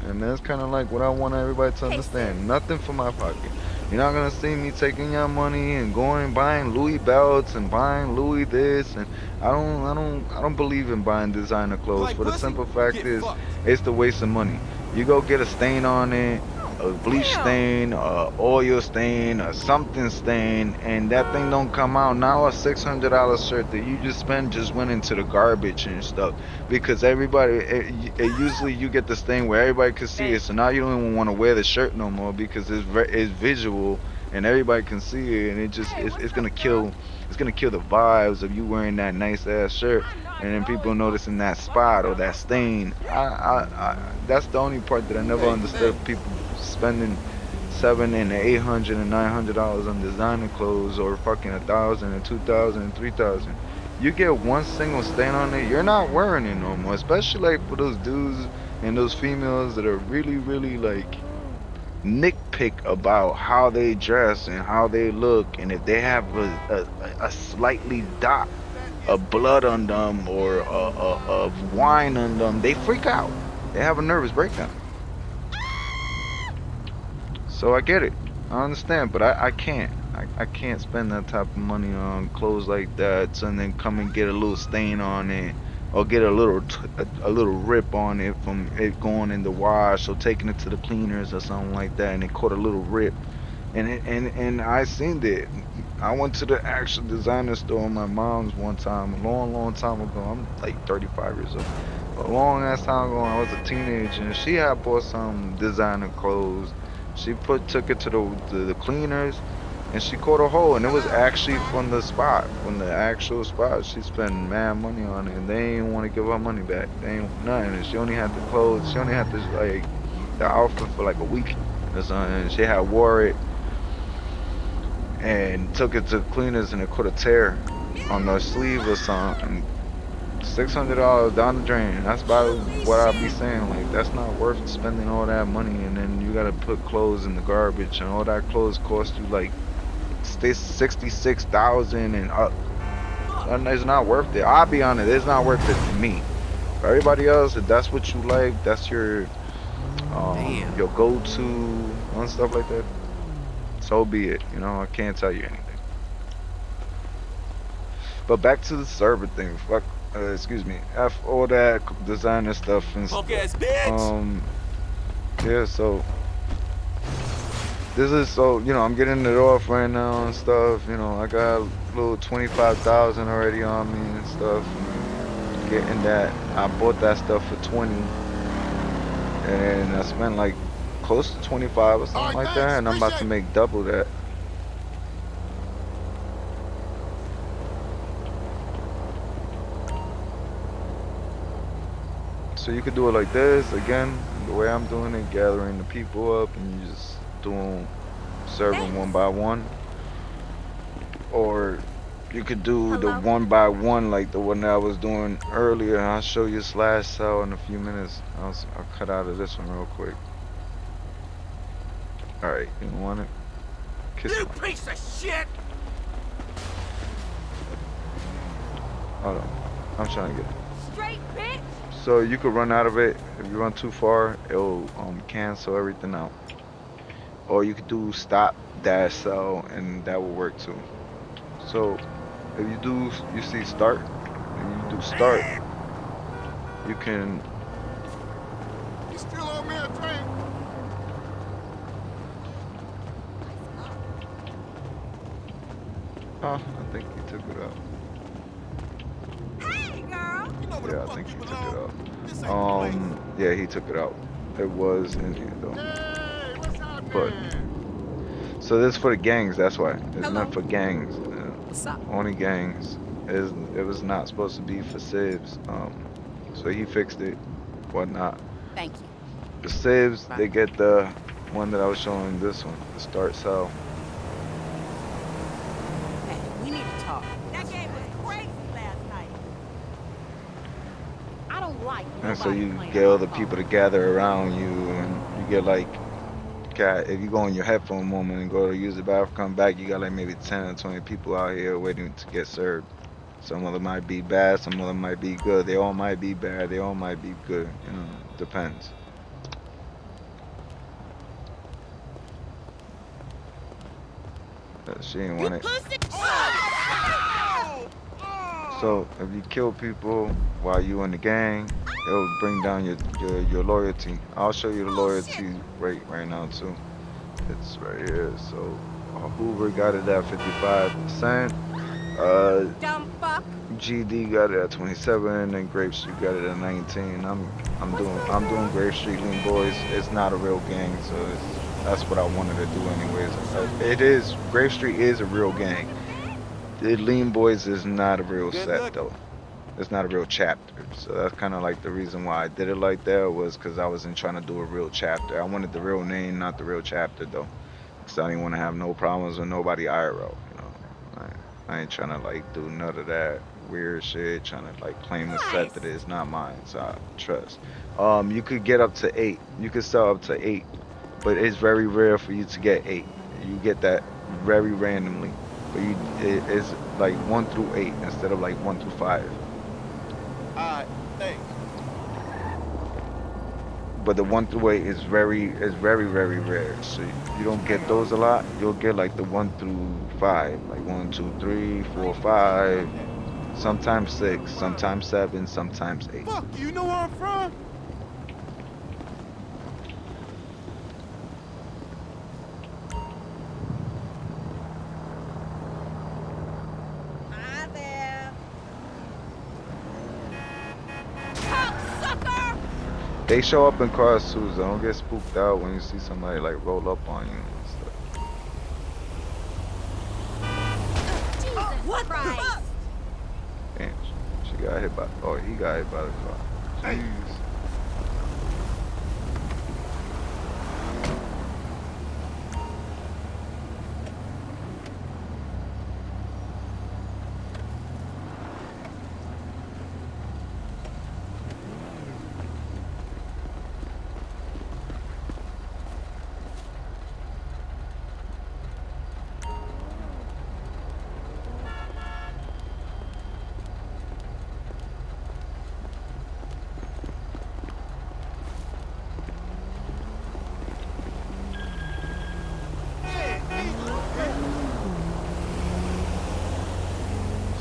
And that's kind of like what I want everybody to Hey, sis. understand. Nothing for my pocket. You're not gonna see me taking your money and going buying Louis belts and buying Louis this and I don't believe in buying designer You clothes like for the pussy? simple fact Get is fucked. it's the waste of money. You go get a stain on it, a bleach Damn! stain, a oil stain, a something stain, and that thing don't come out. Now a $600 shirt that you just spent just went into the garbage and stuff because everybody usually you get this thing where everybody can see it, Thanks. so now you don't even want to wear the shirt no more because it's visual and everybody can see it, and Hey, it's what's gonna up, girl? kill the vibes of you wearing that nice ass shirt I know I and could then people always go noticing get some that fucking spot or around that my spot. stain. That's the only part that I never Hey, understood, thanks. people spending $700 and $800 on designer clothes or fucking 1,000 and 2,000 and 3,000. You get one single stain on it, you're not wearing it no more. Especially like for those dudes and those females that are really, really like nitpick about how they dress and how they look, and if they have a slightly dot That is of blood on perfectly them or fine. of wine on them, they freak out. They have a nervous breakdown. So I get it. I understand, but I can't. I can't spend that type of money on clothes like that and then come and get a little stain on it or get a little rip on it from it going in the wash or taking it to the cleaners or something like that and it caught a little rip. And I seen it. I went to the actual designer store on my mom's one time, a long, long time ago. I'm like 35 years old. A long ass time ago, when I was a teenager, and she had bought some designer clothes. She took it to the cleaners, and she caught a hole, and it was actually from the spot, from the actual spot. She spent mad money on it, and they didn't want to give her money back. They ain't nothing. And she only had the clothes. She only had this like the outfit for like a week or something. And she had wore it and took it to cleaners and it caught a tear on the sleeve or something. $600 down the drain. That's about Holy what I be shit! saying. Like that's not worth spending all that money and then you gotta put clothes in the garbage and all that clothes cost you like 66,000 and up. And it's not worth it. I'll be honest, it's not worth it for me. For everybody else, if that's what you like, that's Damn. your go-to and stuff like that. So be it. You know, I can't tell you anything. But back to the server thing. Fuck, excuse me. F all that designer stuff and Punk stuff. ass bitch. Um, yeah. So this is I'm getting it off right now and stuff. I got a little 25,000 already on me and stuff, and getting that. I bought that stuff for 20, and I spent like close to 25 or All something right, like that, thanks. and I'm about to Appreciate it. make double that. So you could do it like this again, the way I'm doing it, gathering the people up and you just doing serving Thanks. one by one. Or you could do the Hello? one by one like the one that I was doing earlier. I'll show you slash cell in a few minutes. I'll cut out of this one real quick. Alright, you want it? Kiss You my. piece of shit. Hold on. I'm trying to get it. Straight bitch! So you could run out of it. If you run too far, it'll cancel everything out. Or you could do stop dash cell and that will work too. So if you see start, and you do start, you can, You still owe me a drink? I think he took it out. Hey, girl! You know where the Yeah, I fuck think you he took it belong. out. This ain't the place. Yeah, he took it out. It was in here though. Hey, what's But happening? so this is for the gangs. That's why it's Hello? meant for gangs. What's up? Only gangs. It was not supposed to be for civs. So he fixed it, whatnot. Thank you. The civs, Bye. they get the one that I was showing, this one, the start cell. Hey, we need to talk. That game was crazy last night. I don't like And so nobody you playing get all my the phone. people to gather around you, and you get like, if you go in your headphone moment and go to use the bathroom, come back, you got like maybe 10 or 20 people out here waiting to get served. Some of them might be bad, some of them might be good. They all might be bad, they all might be good. You know, depends. She ain't want it. So if you kill people while you in the gang, it'll bring down your loyalty. I'll show you the loyalty rate right now too. It's right here. So Hoover got it at 55%. Dumb fuck. GD got it at 27, and Grape Street got it at 19. I'm doing Grape Street Lean Boys. It's not a real gang, so that's what I wanted to do anyways. It is Grape Street is a real gang. The Lean Boys is not a real Good set luck. though. It's not a real chapter. So that's kind of like the reason why I did it like that, was because I wasn't trying to do a real chapter. I wanted the real name, not the real chapter though. Because I didn't want to have no problems with nobody IRL. You know, I ain't trying to like do none of that weird shit. Trying to like claim a set that is not mine. So I trust. You could get up to 8. You could sell up to 8, but it's very rare for you to get 8. You get that very randomly. But it's like 1 through 8 instead of like 1 through 5. Alright, thanks. But the 1 through 8 is very very rare. So you don't get those a lot. You'll get like the 1 through 5, like 1, 2, 3, 4, 5, sometimes 6, sometimes 7, sometimes 8. Fuck, you know where I'm from? Hi there. Cocksucker! They show up in cars too, so don't get spooked out when you see somebody like roll up on you and stuff. Jesus What the Christ! fuck? Damn, she got hit by. Oh, he got hit by the car. Jeez.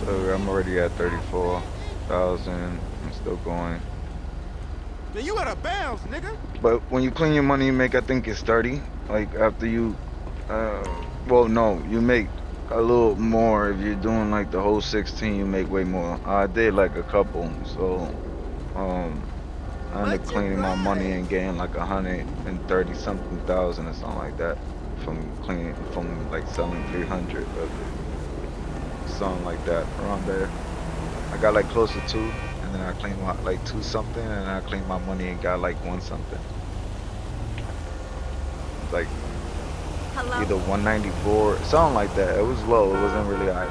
So I'm already at 34,000. I'm still going. Man, you out of bounds, nigga. But when you clean your money, you make, I think it's 30. Like after you, well, no, you make a little more. If you're doing like the whole 16, you make way more. I did like a couple, so I ended up cleaning my money and getting like 130 something thousand or something like that from like selling 300 of it, something like that around there. I got like close to 2, and then I cleaned my like 2 something, and I cleaned my money and got like 1 something. Like Hello? either 194, something like that. It was low. It wasn't really high.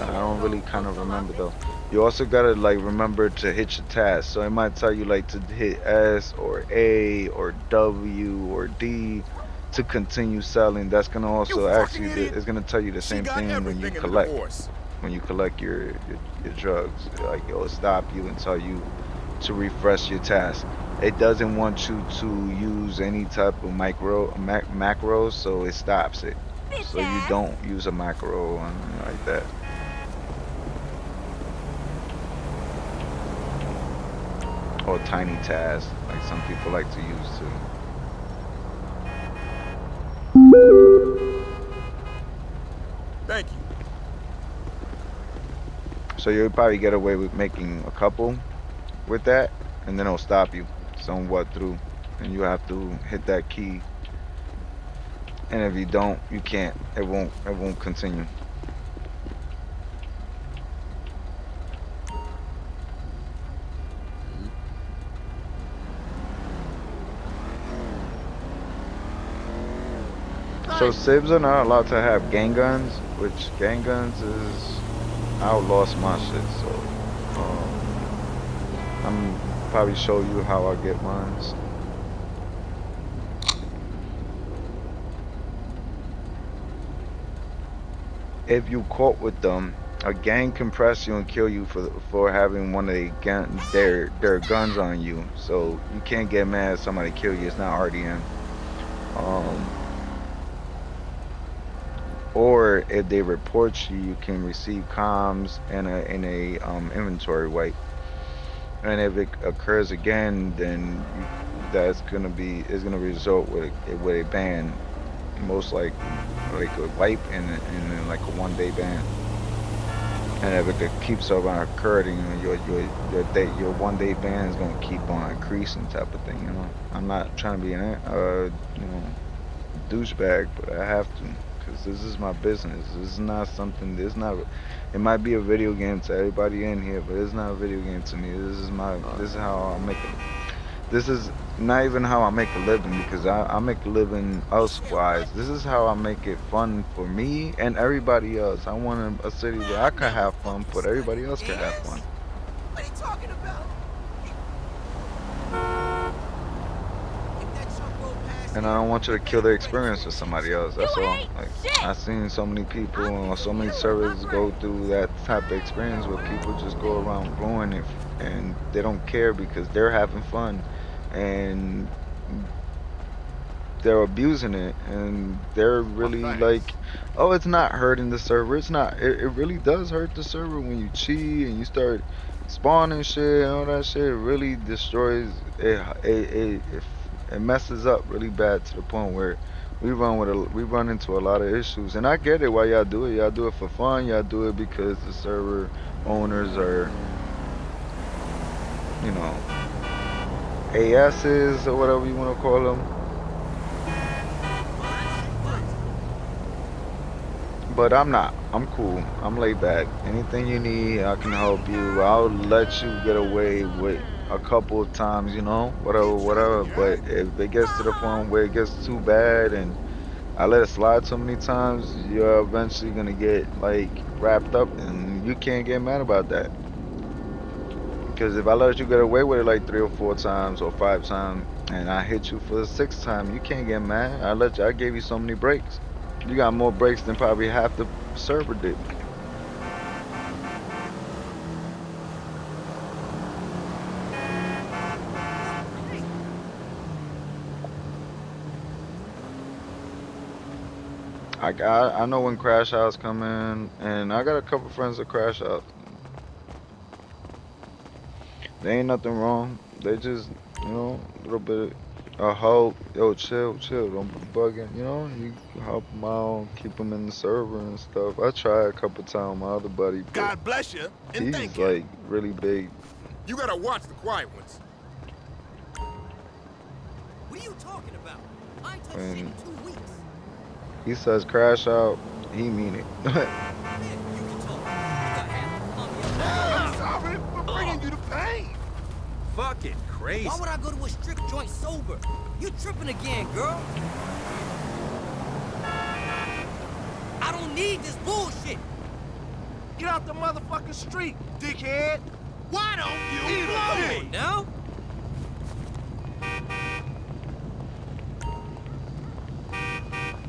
I don't really kind of remember though. You also gotta like remember to hit your task. So it might tell you like to hit S or A or W or D to continue selling. That's gonna also actually it's gonna tell you the same thing when you collect. When you collect your drugs, like it'll stop you and tell you to refresh your task. It doesn't want you to use any type of macros, so it stops it. So you don't use a macro or anything like that. Or tiny tasks, like some people like to use too. Thank you. So you'll probably get away with making a couple with that, and then it'll stop you somewhat through, and you have to hit that key. And if you don't, you can't. It won't continue. So civs are not allowed to have gang guns, which gang guns is I lost my shit. So I'm probably show you how I get mines. If you caught with them, a gang can press you and kill you for having one of their guns on you. So you can't get mad if somebody kill you. It's not RDM. Um, or if they report you, you can receive comms and a inventory wipe. And if it occurs again, then that's gonna be is gonna result with a ban, most like a wipe and then like a 1 day ban. And if it keeps on occurring, your 1 day ban is gonna keep on increasing type of thing. You know, I'm not trying to be an douchebag, but I have to because this is my business. This is not something. This is not. It might be a video game to everybody in here, but it's not a video game to me. This is my. This is how I make it. This is not even how I make a living because I make a living elsewise. This is how I make it fun for me and everybody else. I want a city where I can have fun, but everybody else can have fun. What are you talking about? If that truck rolled past And here, I don't want you you to kill better the be ready for experience it. with somebody else. That's You all. ain't Like shit. I've seen so many people I'm or in so the many middle of my servers go brain. through that type of experience where people just go around blowing it and they don't care because they're having fun and they're abusing it and they're Oh, really thanks. like, oh, it's not hurting the server. It's not. It really does hurt the server when you cheat and you start spawning shit and all that shit. It really destroys it. It messes up really bad to the point where we run into a lot of issues. And I get it why y'all do it. Y'all do it for fun. Y'all do it because the server owners are, you know, ASs or whatever you want to call them. But I'm not. I'm cool. I'm laid back. Anything you need, I can help you. I'll let you get away with a couple of times, whatever, whatever. But if it gets to the point where it gets too bad and I let it slide so many times, you're eventually gonna get like wrapped up and you can't get mad about that. Because if I let you get away with it like 3 or 4 times or 5 times and I hit you for the 6th time, you can't get mad. I gave you so many breaks. You got more breaks than probably half the server did. I know when crash outs come in, and I got a couple friends that crash out. There ain't nothing wrong. They just, a little bit of help. Yo, chill, chill. Don't be bugging. You help them out, keep them in the server and stuff. I tried a couple times with my other buddy, but God bless you, and he's thank you. like really big, You gotta watch the quiet ones. What are you talking about? I ain't touched shit in and 2 weeks. he says crash out. He mean it. Yeah, you can talk. You got half the I'm army. sorry for bringing you the pain. Fucking crazy. Why would I go to a strip joint sober? You tripping again, girl. I don't need this bullshit. Get out the motherfucking street, dickhead. Why don't you eat Come a on now.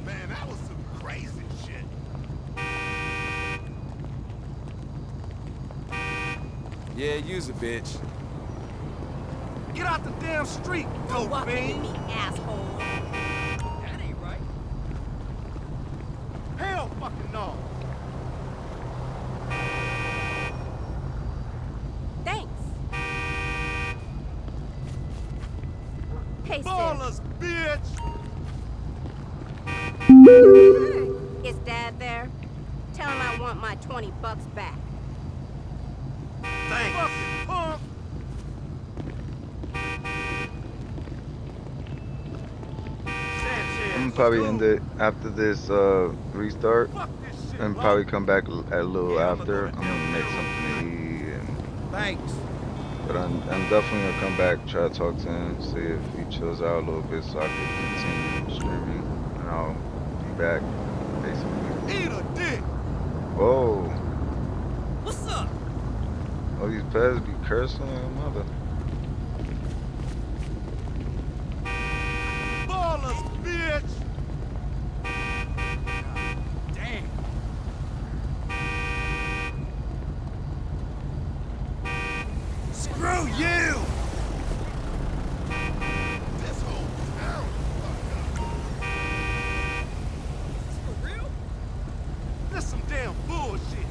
Man, that was some crazy shit. Yeah, use a bitch. Get out the damn street, Don't dope walk into fiend. me, asshole. That ain't right. Hell fucking no. Thanks. Hey, sis. Ballers, bitch. Is Dad there? Tell him I want my $20 back. Thanks. Fucking punk. I'm Sanchez, probably end dude. it after this restart Fuck this shit, and bro. probably come back a little Yeah, I'ma after. go to I'm gonna make Del something to Rio. eat Thanks. but I'm definitely gonna come back, try to talk to him, see if he chills out a little bit so I could continue streaming and I'll be back. back, basically. Eat a dick. Whoa. What's up? All these pets be cursing like a mother. Ballers, bitch. Damn. Screw you. This whole town fucked up. Is this for real? That's some damn bullshit.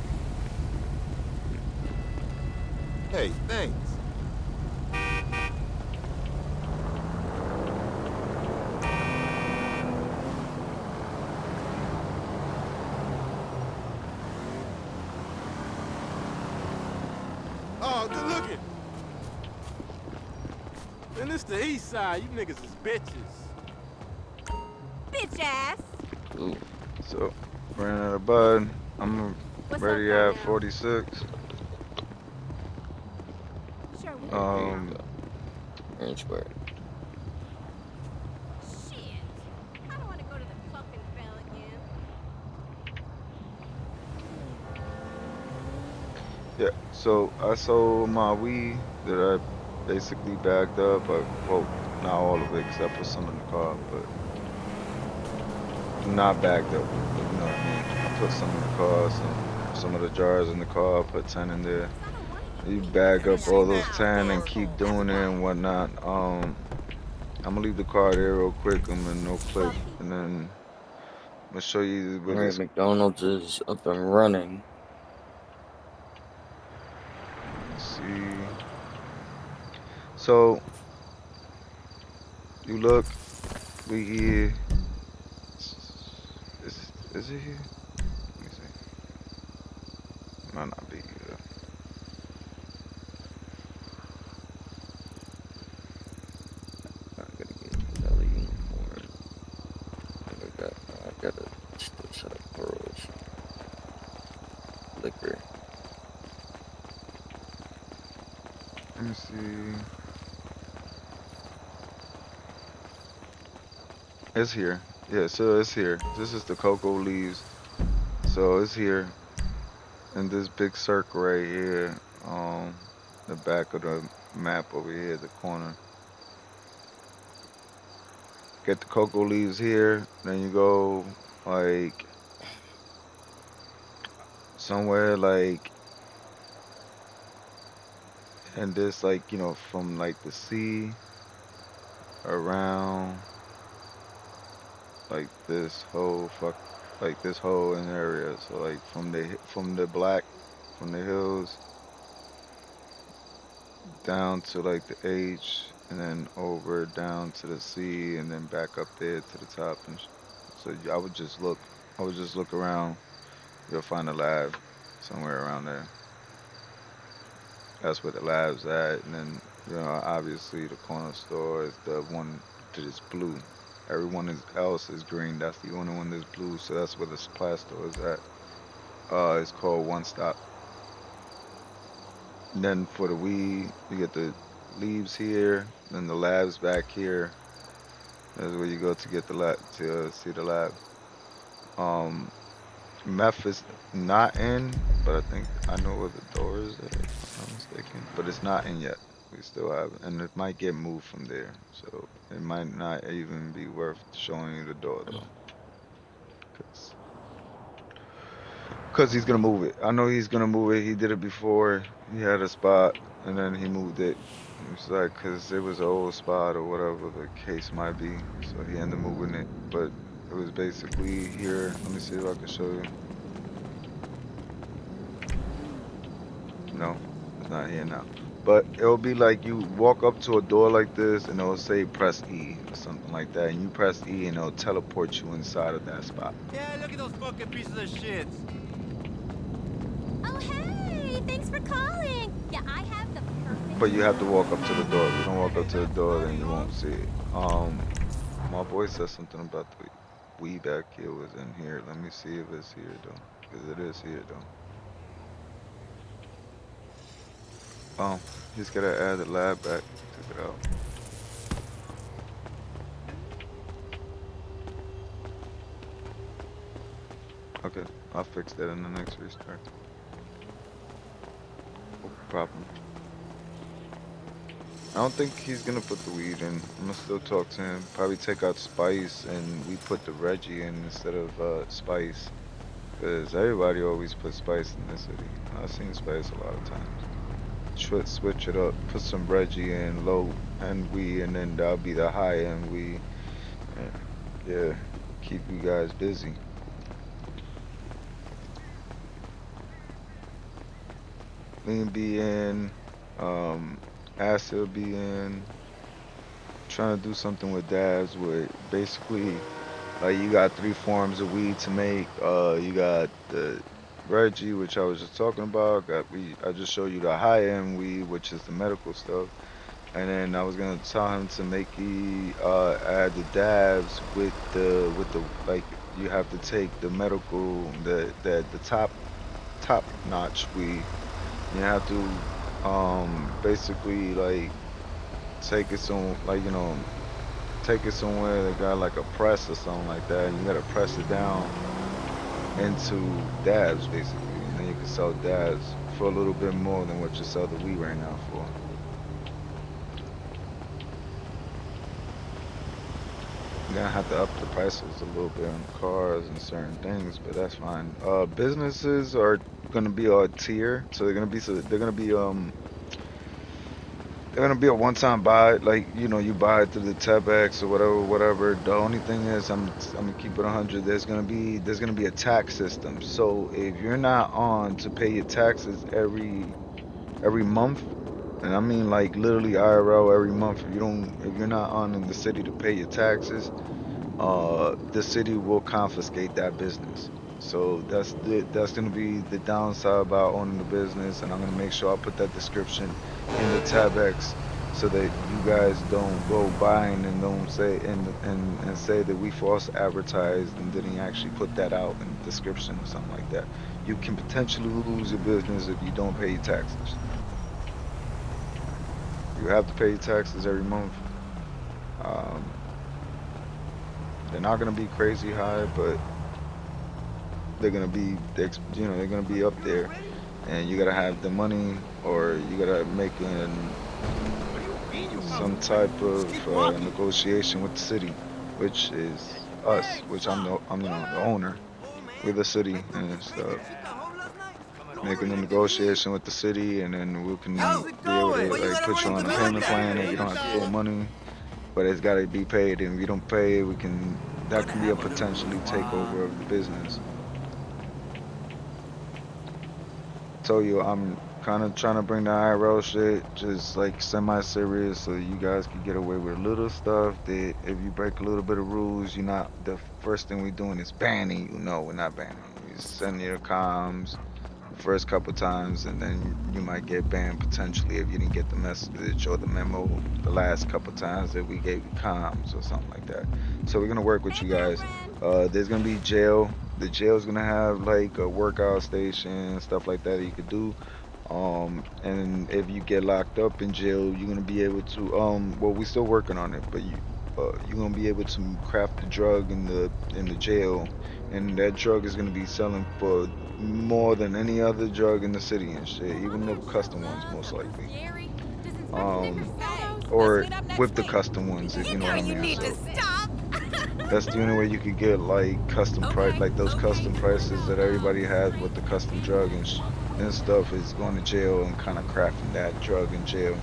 Hey, thanks. Oh, good looking. And this the east side. You niggas is bitches. Bitch ass. Ooh. So, ran out of bud. I'm What's ready up, at Darnell? 46. Sure will. Orangeburg. Shit. I don't want to go to the fucking bell again. Yeah, so I sold my weed that I basically bagged up. Well, not all of it except for some in the car, but not bagged up. You know what I mean? I put some in the car, some of the jars in the car. I put 10 in there. You bag up all those 10 and keep doing it and whatnot. I'm gonna leave the car there real quick. I'm gonna no clip, and then I'm gonna show you where Alright, this. McDonald's is up and running. Let's see. So you look, we here. Is it here? Let me see. Might not be here. I gotta get another uniform. I gotta still set up pearls. Liquor. Let me see. It's here. Yeah, so it's here. This is the cocoa leaves. So it's here. And this big circle right here. The back of the map over here, the corner. Get the cocoa leaves here. Then you go like somewhere like and this like from like the sea around like this whole like this whole in area. So like from the hills down to like the H and then over down to the sea and then back up there to the top so I would just look around. You'll find a lab somewhere around there. That's where the lab's at, and then obviously the corner store is the one that is blue. Everyone else is green. That's the only one that's blue. So that's where the supply store is at. It's called One Stop. And then for the weed, you get the leaves here, then the lab's back here. That's where you go to get the lab to see the lab. Meth is not in, but I think I know where the door is at, if I'm not mistaken. But it's not in yet. We still have it. And it might get moved from there. So it might not even be worth showing you the door though. Cause he's gonna move it. I know he's gonna move it. He did it before. He had a spot and then he moved it. It's like, cause it was an old spot or whatever the case might be. So he ended up moving it. But it was basically here. Let me see if I can show you. No, it's not here now. But it'll be like you walk up to a door like this and it'll say press E or something like that. And you press E and it'll teleport you inside of that spot. Yeah, look at those fucking pieces of shit. Oh, hey! Thanks for calling. Yeah, I have the perfect... But you have to walk up to the door. If you don't walk up to the door, then you won't see it. My boy said something about the weed back here was in here. Let me see if it's here though. Because it is here though. He's gotta add the lab back. Took it out. Okay, I'll fix that in the next restart. No problem. I don't think he's gonna put the weed in. I'm gonna still talk to him. Probably take out Spice and we put the Reggie in instead of Spice. Cause everybody always puts Spice in this city. I've seen Spice a lot of times. Switch it up. Put some Reggie in low end we, and then that'll be the high end we. And yeah, keep you guys busy. Lean be in. Acid will be in. Trying to do something with dabs with basically like you got three forms of weed to make. You got the Reggie, which I was just talking about. I just showed you the high end weed, which is the medical stuff. And then I was gonna tell him to make add the dabs with the like you have to take the medical the top notch weed. You have to basically like take it some like take it somewhere that got like a press or something like that, and you gotta press it down into dabs basically, and then you can sell dabs for a little bit more than what you sell the weed right now for. You're gonna have to up the prices a little bit on cars and certain things, but that's fine. Businesses are gonna be a tier, so they're gonna be a one-time buy, like you buy it through the TebX or whatever. The only thing is, I'm gonna keep it 100. There's gonna be a tax system. So if you're not on to pay your taxes every month, and I mean like literally IRL every month, if you're not on in the city to pay your taxes, the city will confiscate that business. So that's gonna be the downside about owning the business, and I'm gonna make sure I'll put that description in the tab X so that you guys don't go buying and don't say and say that we false advertised and didn't actually put that out in the description or something like that. You can potentially lose your business if you don't pay your taxes. You have to pay your taxes every month. Um, they're not gonna be crazy high, but they're gonna be up there, and you gotta have the money, or you gotta make some type of negotiation with the city, which is us, which I'm the owner with the city and stuff. Making a negotiation with the city, and then we can How's it be able going? to Well, you like got a put you right on to a be like payment plan, that. and you don't have to owe money, but it's got to be paid. And if you don't pay, that can be a potentially takeover of the business. Told you I'm kind of trying to bring the IRL shit just like semi-serious so you guys can get away with little stuff that if you break a little bit of rules, you're not the first thing we're doing is banning you. No, we're not banning you. We send you the comms the first couple times, and then you might get banned potentially if you didn't get the message or the memo the last couple times that we gave you comms or something like that. So we're gonna work with Hey, you guys. girlfriend. There's gonna be jail. The jail's gonna have like a workout station, stuff like that you could do. And if you get locked up in jail, you're gonna be able to well, we're still working on it, but you're gonna be able to craft the drug in the jail, and that drug is gonna be selling for more than any other drug in the city and shit, even the custom ones most likely. Um, or with the custom ones, if You you know know what I you mean. need to So stop. that's the only way you could get like custom price, like those custom prices that everybody has with the custom drug and stuff is going to jail and kind of crafting that drug in jail.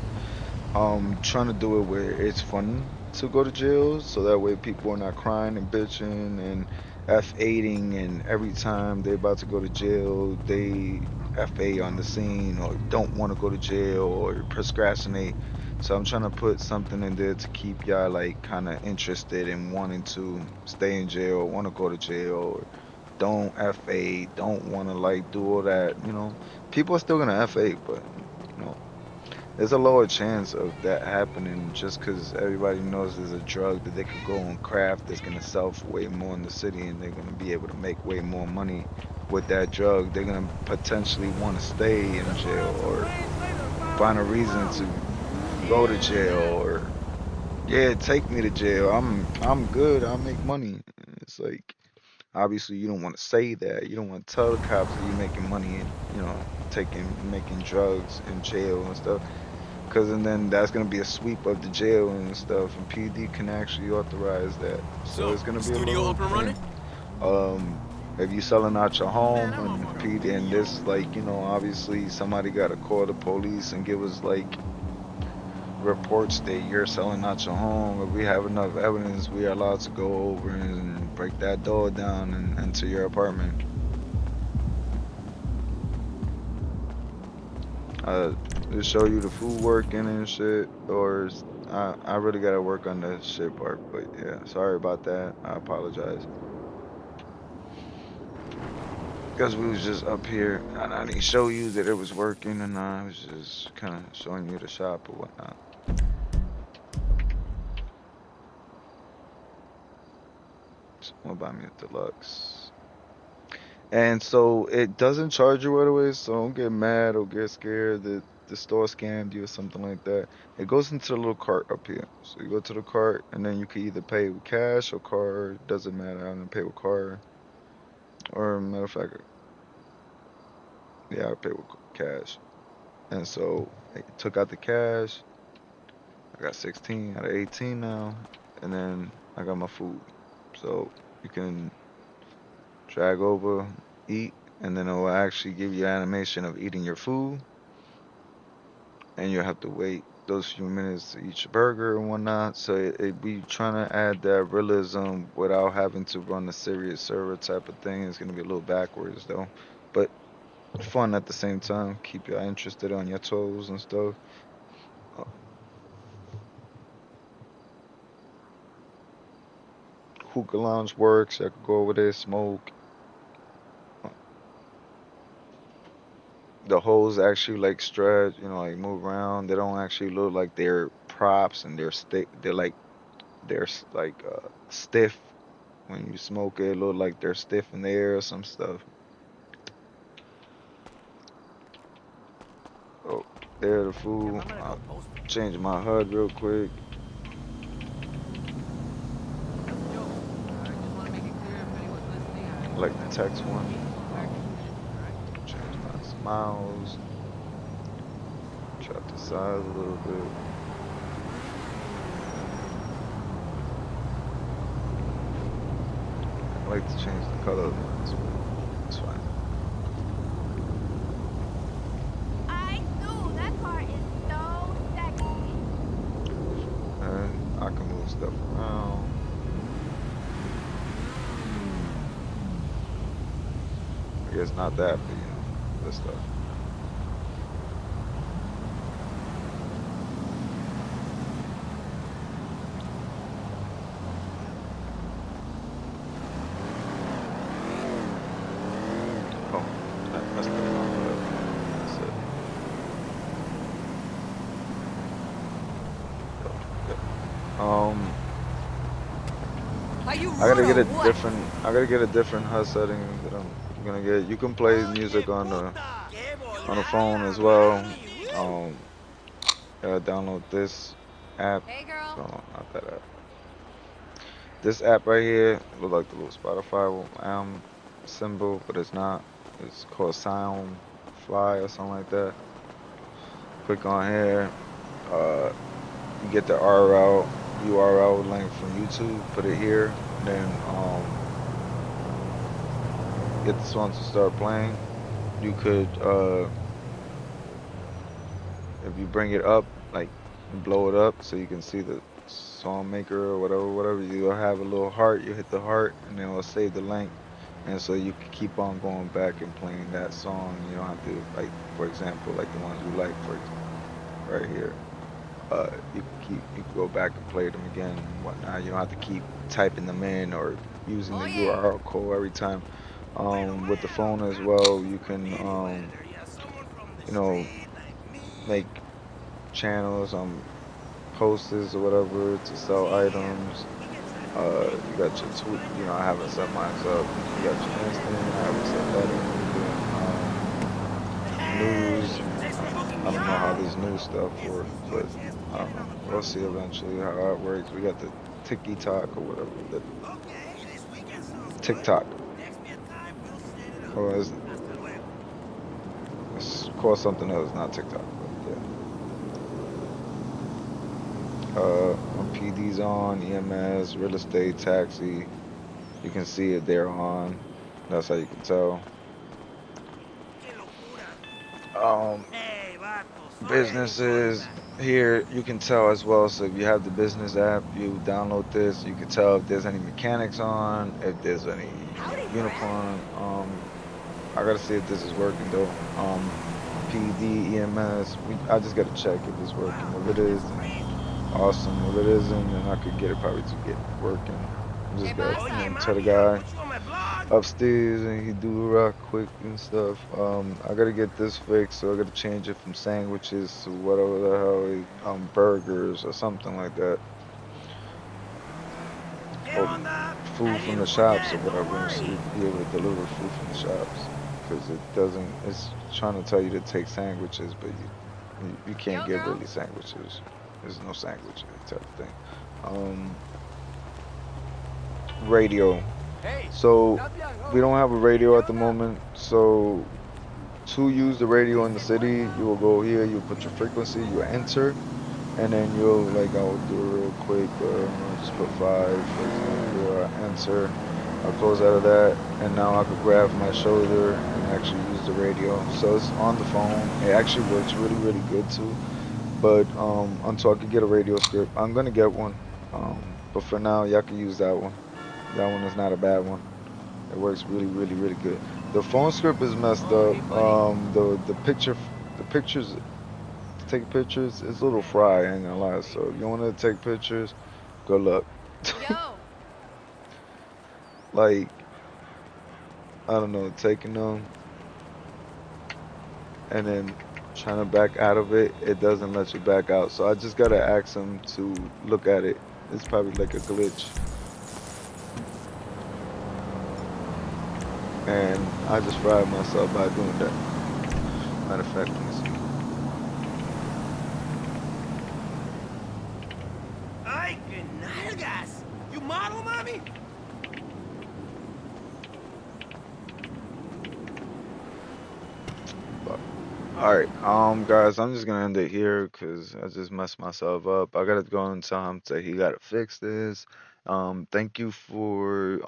Trying to do it where it's fun to go to jail, so that way people are not crying and bitching and F8ing, and every time they're about to go to jail, they FA on the scene or don't want to go to jail or procrastinate. So I'm trying to put something in there to keep y'all like kind of interested in wanting to stay in jail, want to go to jail, or don't FA, don't want to like do all that. People are still gonna FA, but you know there's a lower chance of that happening just because everybody knows there's a drug that they could go and craft that's going to sell for way more in the city, and they're going to be able to make way more money with that drug. They're going to potentially want to stay in jail or find a reason to go to jail or, yeah, take me to jail. I'm good. I'll make money. It's like Obviously, you don't want to say that. You don't want to tell the cops that you're making money and, making drugs in jail and stuff. Cause and then that's gonna be a sweep of the jail and stuff, and PD can actually authorize that. So So, it's gonna be a studio little up and running? thing. If you selling out your Man, home that and motherfucker PD and this, like, obviously somebody gotta call the police and give us like reports that you're selling out your home. If we have enough evidence, we are allowed to go over and break that door down and enter your apartment. Uh, to show you the food working and shit, I really gotta work on the shit part, but yeah, sorry about that. I apologize. Because we was just up here and I didn't show you that it was working and I was just kind of showing you the shop or whatnot. Someone buy me a deluxe. And so it doesn't charge you right away, so don't get mad or get scared that the store scammed you or something like that. It goes into the little cart up here. So you go to the cart and then you can either pay with cash or card. Doesn't matter. I'm gonna pay with card. Or matter of fact, yeah, I pay with cash. And so I took out the cash. I got 16 out of 18 now. And then I got my food. So you can drag over, eat, and then it will actually give you animation of eating your food. And you have to wait those few minutes to eat your burger and whatnot. So it be trying to add that realism without having to run a serious server type of thing. It's gonna be a little backwards though, but fun at the same time. Keep you interested on your toes and stuff. Uh, Hookah lounge works. I could go over there, smoke. Uh, The holes actually like stretch, like move around. They don't actually look like they're props and they're stick. They're like stiff. When you smoke it, look like they're stiff in the air or some stuff. Oh, there the food. I'll change my HUD real quick. I like the text one. Change my smiles. Drop the size a little bit. I like to change the color of mine, but it's fine. I know that part is so sexy. And I can move stuff around. I guess not that, but this stuff. Oh, I messed up my HUD. That's it. Yep. Are you I gotta rude get or a what? different. I gotta get a different HUD setting that I'm gonna get. You can play music on the phone as well. Um, download this app. Hey, girl. No, not that app. This app right here look like the little Spotify symbol, but it's not. It's called Soundfly or something like that. Click on here. Uh, you get the URL link from YouTube. Put it here. Then get the song to start playing. You could if you bring it up, like blow it up so you can see the song maker or whatever, you'll have a little heart. You hit the heart and then it'll save the link. And so you can keep on going back and playing that song. You don't have to, like, for example, like the ones you like, right here. You can go back and play them again and whatnot. You don't have to keep typing them in or using Oh, the yeah. URL code every time. With the phone as well, you can you know, make channels, posters or whatever to sell items. You got your tweet, I haven't set mine up. You got your instant, I haven't set that in. News, I don't know how this news stuff works, but I don't know. We'll see eventually how it works. We got the TikTok or whatever, the TikTok. Or it's called something else, not TikTok, but yeah. When PD's on, EMS, real estate, taxi, you can see it there on. That's how you can tell. Qué locura. Um, Hey, vato, soy el Businesses idiota. here, you can tell as well. So if you have the business app, you download this, you can tell if there's any mechanics on, if there's any Howdy, Brad. unicorn. I gotta see if this is working though. PD, EMS, I just gotta check if it's working. If it is, then awesome. If it isn't, then I could get it probably to get working. ¿Qué Just got, pasa? tell the Mami, I guy put you on my blog. upstairs and he do the rock quick and stuff. I gotta get this fixed, so I gotta change it from sandwiches to whatever the hell, burgers or something like that, ¿Qué or onda? I food from didn't the shops or forget, don't whatever, so you worry. can be able to deliver food from the shops. Because it doesn't, it's trying to tell you to take sandwiches, but you can't Yo, get girl. really sandwiches. There's no sandwiches type of thing. Um, Radio. Hey, So not bien, we don't homie. have a radio ¿Qué at the onda? moment. So to use the radio in the city, you will go here, you put your frequency, you enter, and then you'll like I'll do it real quick. I'll just put 5, for example. I enter, I'll close out of that, and now I could grab my shoulder and actually use the radio. So it's on the phone. It actually works really, really good too. But until I could get a radio script, I'm gonna get one. But for now, y'all can use that one. That one is not a bad one. It works really, really, really good. The phone script is messed Oh, up. hey, buddy. The pictures, to take pictures, it's a little fried. I ain't gonna lie. So if you want to take pictures, good luck. Yo. Like I don't know, taking them and then trying to back out of it, it doesn't let you back out. So I just gotta ask them to look at it. It's probably like a glitch, and I just fried myself by doing that. Matter of fact, let me see. Ay, que nalgas. You model, mommy? All right, guys, I'm just gonna end it here because I just messed myself up. I gotta go and tell him that he gotta fix this. Thank you for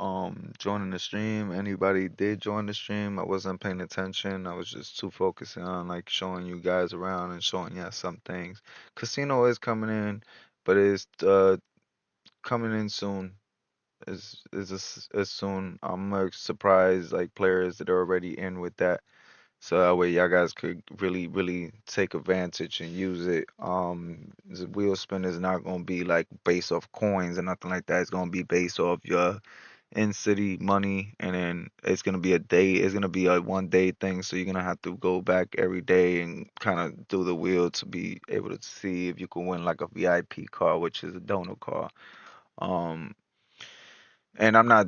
joining the stream. Anybody did join the stream? I wasn't paying attention. I was just too focused on like showing you guys around and showing you some things. Casino is coming in, but it's coming in soon. Is soon. I'm surprised like players that are already in with that. So that way y'all guys could really, really take advantage and use it. The wheel spin is not gonna be like based off coins or nothing like that. It's gonna be based off your in-city money, and then it's gonna be a day. It's gonna be a 1 day thing. So you're gonna have to go back every day and kind of do the wheel to be able to see if you can win like a VIP car, which is a donor car. Um, and I'm not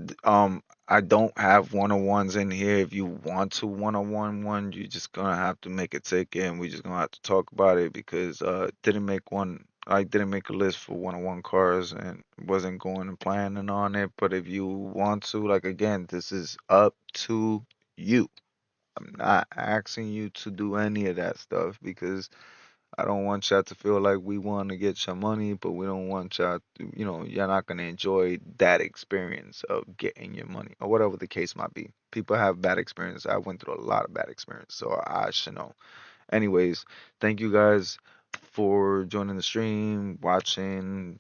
I don't have one-on-ones in here. If you want to one-on-one one, you're just gonna have to make a ticket and we're just gonna have to talk about it because didn't make one I didn't make a list for one-on-one cars and wasn't going and planning on it. But if you want to, like again, this is up to you. I'm not asking you to do any of that stuff because I don't want y'all to feel like we want to get your money, but we don't want y'all to, you're not going to enjoy that experience of getting your money or whatever the case might be. People have bad experience. I went through a lot of bad experience, so I should know. Anyways, thank you guys for joining the stream, watching,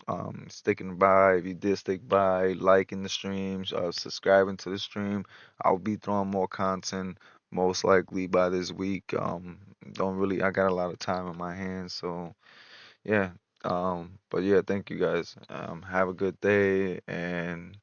sticking by. If you did stick by, liking the streams, subscribing to the stream, I'll be throwing more content most likely by this week. Don't really, I got a lot of time in my hands, so yeah. But yeah, thank you guys. Have a good day and